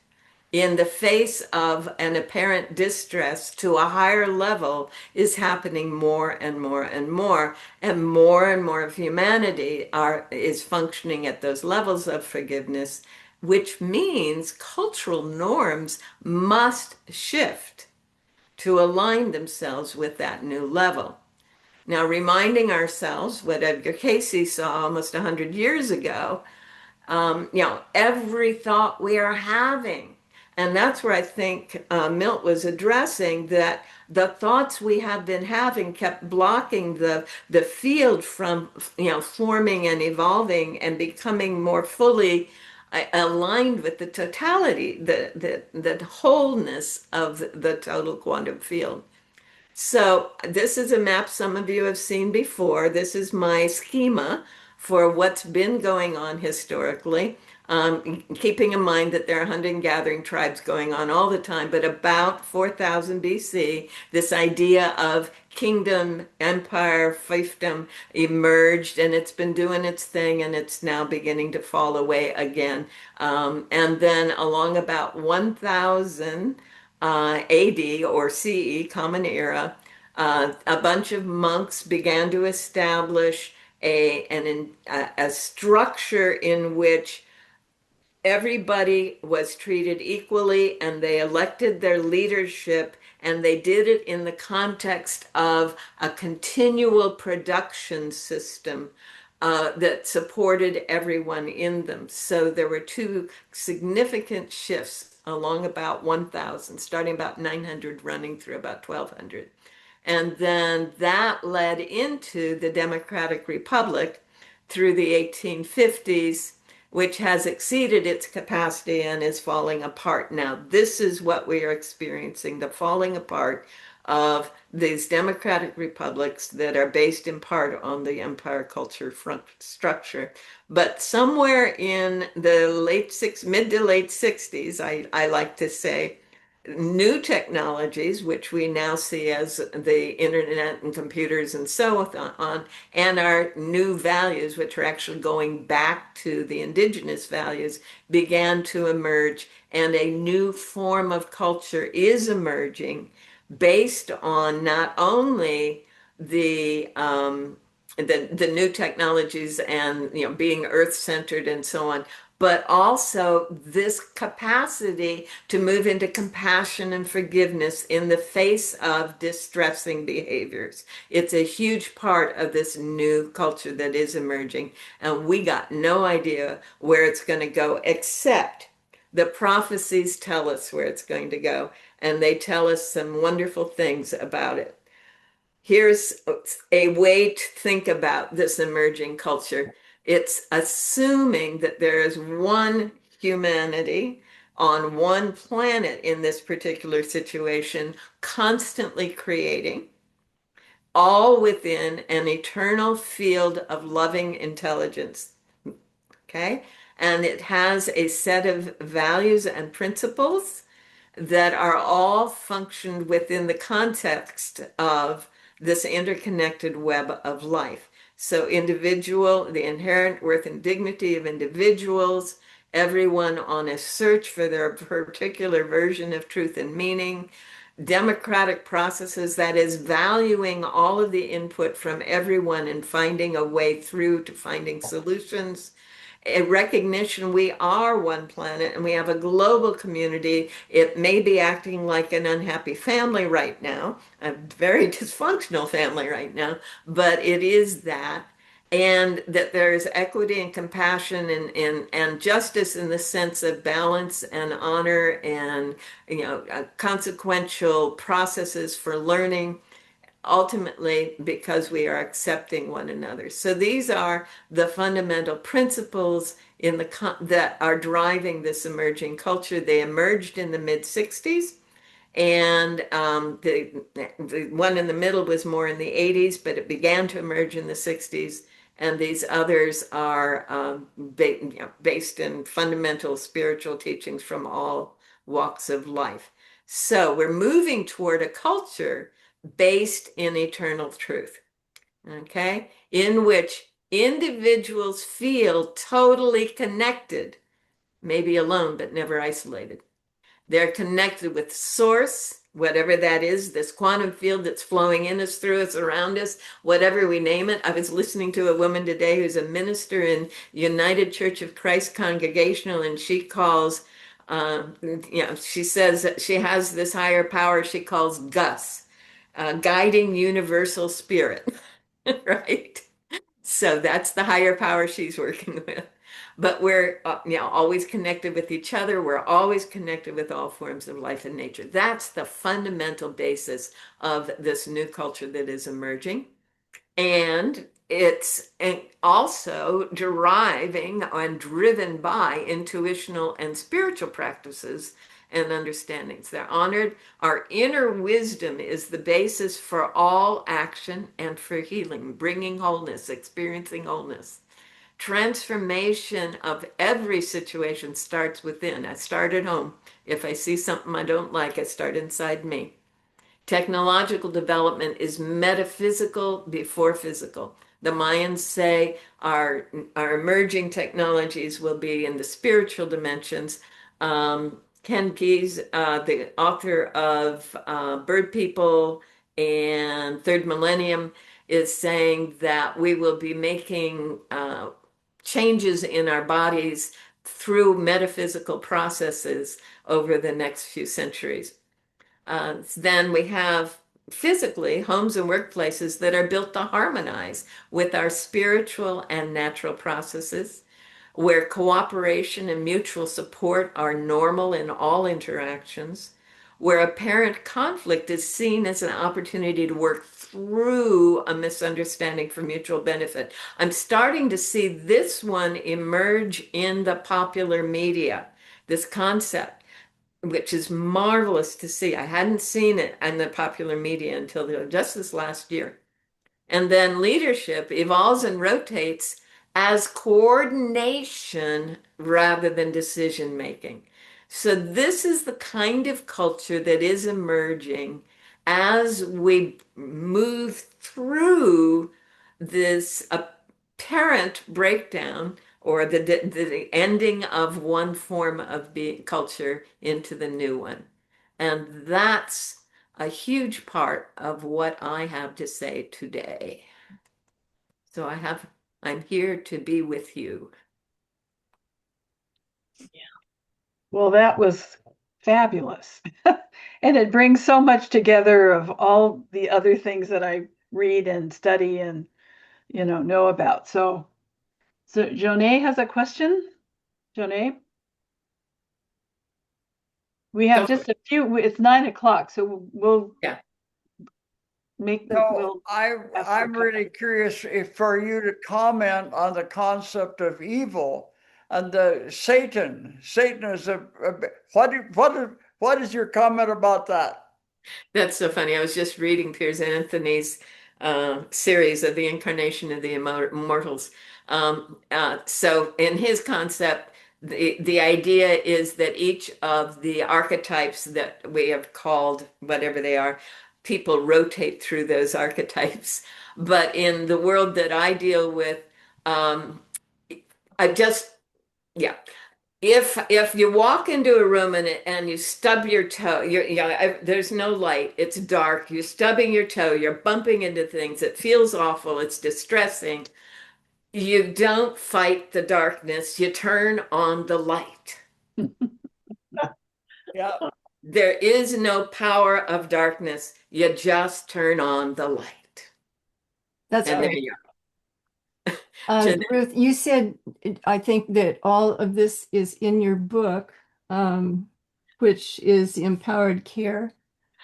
in the face of an apparent distress to a higher level is happening more and more and more, and more of humanity is functioning at those levels of forgiveness, which means cultural norms must shift to align themselves with that new level. Now, reminding ourselves what Edgar Cayce saw almost 100 years ago, every thought we are having. And that's where I think Milt was addressing that the thoughts we have been having kept blocking the field from, forming and evolving and becoming more fully aligned with the totality, the wholeness of the total quantum field. So this is a map some of you have seen before. This is my schema for what's been going on historically, keeping in mind that there are hunting and gathering tribes going on all the time, but about 4000 BC, this idea of kingdom, empire, fiefdom emerged, and it's been doing its thing, and it's now beginning to fall away again. And then along about 1000 AD or CE, Common Era, a bunch of monks began to establish a structure in which everybody was treated equally, and they elected their leadership, and they did it in the context of a continual production system that supported everyone in them. So there were 2 significant shifts along about 1000, starting about 900, running through about 1200. And then that led into the Democratic Republic through the 1850s, which has exceeded its capacity and is falling apart now. This is what we are experiencing, the falling apart of these democratic republics that are based in part on the empire culture front structure. But somewhere in the mid to late 60s, I like to say, new technologies, which we now see as the internet and computers and so on, and our new values, which are actually going back to the indigenous values, began to emerge, and a new form of culture is emerging based on not only the new technologies and being earth-centered and so on, but also this capacity to move into compassion and forgiveness in the face of distressing behaviors. It's a huge part of this new culture that is emerging, and we got no idea where it's going to go, except the prophecies tell us where it's going to go, and they tell us some wonderful things about it. Here's a way to think about this emerging culture. It's assuming that there is one humanity on one planet in this particular situation, constantly creating, all within an eternal field of loving intelligence. Okay? And it has a set of values and principles that are all functioned within the context of this interconnected web of life. So the inherent worth and dignity of individuals, everyone on a search for their particular version of truth and meaning, democratic processes, that is valuing all of the input from everyone and finding a way through to finding solutions, a recognition we are one planet and we have a global community. It may be acting like an unhappy family right now, a very dysfunctional family right now, but it is that. And that there's equity and compassion and justice in the sense of balance and honor and consequential processes for learning, ultimately because we are accepting one another. So these are the fundamental principles that are driving this emerging culture. They emerged in the mid-60s, and the one in the middle was more in the 80s, but it began to emerge in the 60s. And these others are based in fundamental spiritual teachings from all walks of life. So we're moving toward a culture based in eternal truth, okay, in which individuals feel totally connected, maybe alone, but never isolated. They're connected with source, whatever that is, this quantum field that's flowing in us, through us, around us, whatever we name it. I was listening to a woman today who's a minister in United Church of Christ Congregational, and she calls, she says that she has this higher power she calls Gus, guiding universal spirit, right? So that's the higher power she's working with. But we're always connected with each other. We're always connected with all forms of life and nature. That's the fundamental basis of this new culture that is emerging. And it's also deriving and driven by intuitional and spiritual practices and understandings. They're honored. Our inner wisdom is the basis for all action and for healing, bringing wholeness, experiencing wholeness. Transformation of every situation starts within. I start at home. If I see something I don't like, I start inside me. Technological development is metaphysical before physical. The Mayans say our emerging technologies will be in the spiritual dimensions. Ken Keyes, the author of Bird People and Third Millennium, is saying that we will be making changes in our bodies through metaphysical processes over the next few centuries. Then we have physically homes and workplaces that are built to harmonize with our spiritual and natural processes, where cooperation and mutual support are normal in all interactions, where apparent conflict is seen as an opportunity to work through a misunderstanding for mutual benefit. I'm starting to see this one emerge in the popular media, this concept. which is marvelous to see. I hadn't seen it in the popular media until just this last year. And then leadership evolves and rotates as coordination rather than decision making. So this is the kind of culture that is emerging as we move through this apparent breakdown or the ending of one form of culture into the new one. And that's a huge part of what I have to say today. So I'm here to be with you. Well, that was fabulous. And it brings so much together of all the other things that I read and study and, know about. So Jonet has a question. Jonet? We have just a few, it's 9:00, so we'll make the, So I'm really curious for you to comment on the concept of evil and the Satan. Satan is what is your comment about that? That's so funny. I was just reading Piers Anthony's series of the incarnation of the immortals. So in his concept, the idea is that each of the archetypes that we have called whatever they are, people rotate through those archetypes. But in the world that I deal with, if you walk into a room and you stub your toe, there's no light, it's dark, you're stubbing your toe, you're bumping into things, it feels awful, it's distressing. You don't fight the darkness, you turn on the light. Yeah. There is no power of darkness, you just turn on the light. That's and great. There Ruth, you said, I think that all of this is in your book, which is Empowered Care.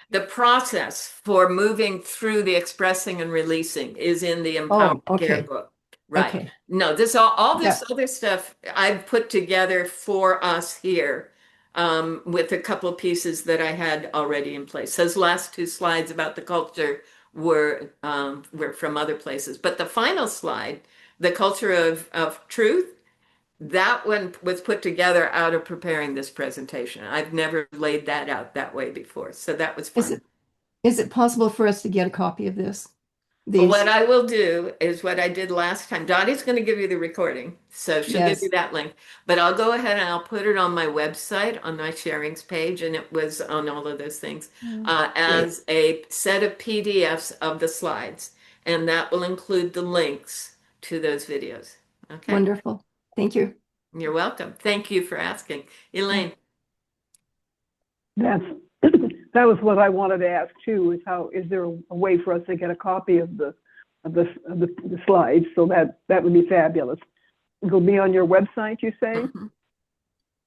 The process for moving through the expressing and releasing is in the Empowered Care book. Right. Okay. No, all this other stuff I've put together for us here with a couple of pieces that I had already in place. Those last two slides about the culture were from other places. But the final slide, the culture of truth, that one was put together out of preparing this presentation. I've never laid that out that way before. So that was fun. Is it possible for us to get a copy of this? Well, what I will do is what I did last time. Dottie's going to give you the recording, so she'll give you that link. But I'll go ahead and I'll put it on my website, on my sharings page, and it was on all of those things as a set of PDFs of the slides. And that will include the links to those videos. Okay. Wonderful. Thank you. You're welcome. Thank you for asking. Elaine. That was what I wanted to ask too, is there a way for us to get a copy of the slides? So that would be fabulous. It'll be on your website, you say?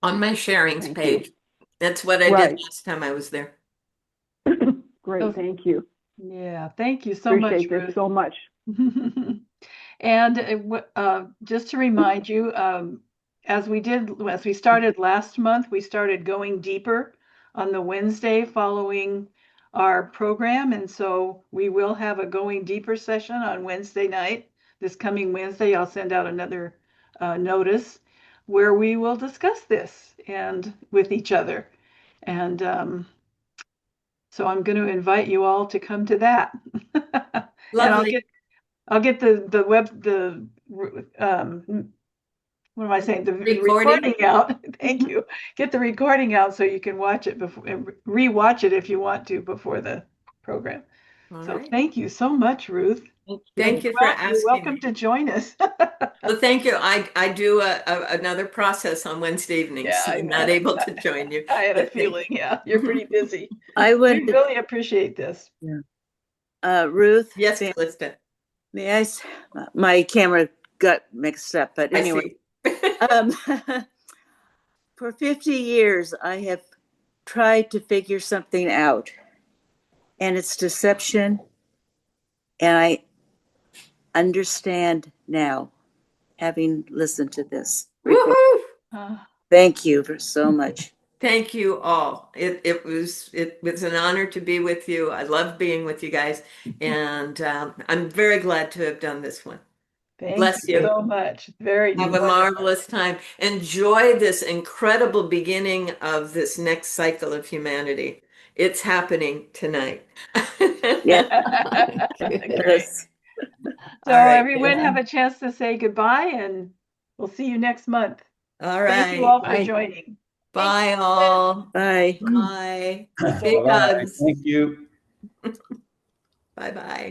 On my sharings page. That's what I did last time I was there. Great, thank you. Yeah, thank you so much, Ruth. Appreciate this so much. And just to remind you, as we started last month, we started going deeper on the Wednesday following our program. And so we will have a going deeper session on Wednesday night. This coming Wednesday, I'll send out another notice where we will discuss this and with each other. And so I'm going to invite you all to come to that. Lovely. And I'll get the what am I saying? The recording out. Thank you. Get the recording out so you can watch it before, rewatch it if you want to before the program. Thank you so much, Ruth. Thank you for asking. You're welcome to join us. Well, thank you. I do another process on Wednesday evenings, so I'm not able to join you. I had a feeling, you're pretty busy. I would We really appreciate this. Ruth. Yes, Calista. May I? My camera got mixed up, but anyway. For 50 years, I have tried to figure something out, and it's deception, and I understand now, having listened to this. Thank you for so much. Thank you all. It was an honor to be with you. I love being with you guys, and I'm very glad to have done this one. Thank you so much. Very Have a marvelous time. Enjoy this incredible beginning of this next cycle of humanity. It's happening tonight. Yeah. Great. So All right, everyone have a chance to say goodbye, and we'll see you next month. All right. Thank you all for joining. Bye all. Bye. Bye. Big Bye-bye. hugs. Thank you. Bye-bye.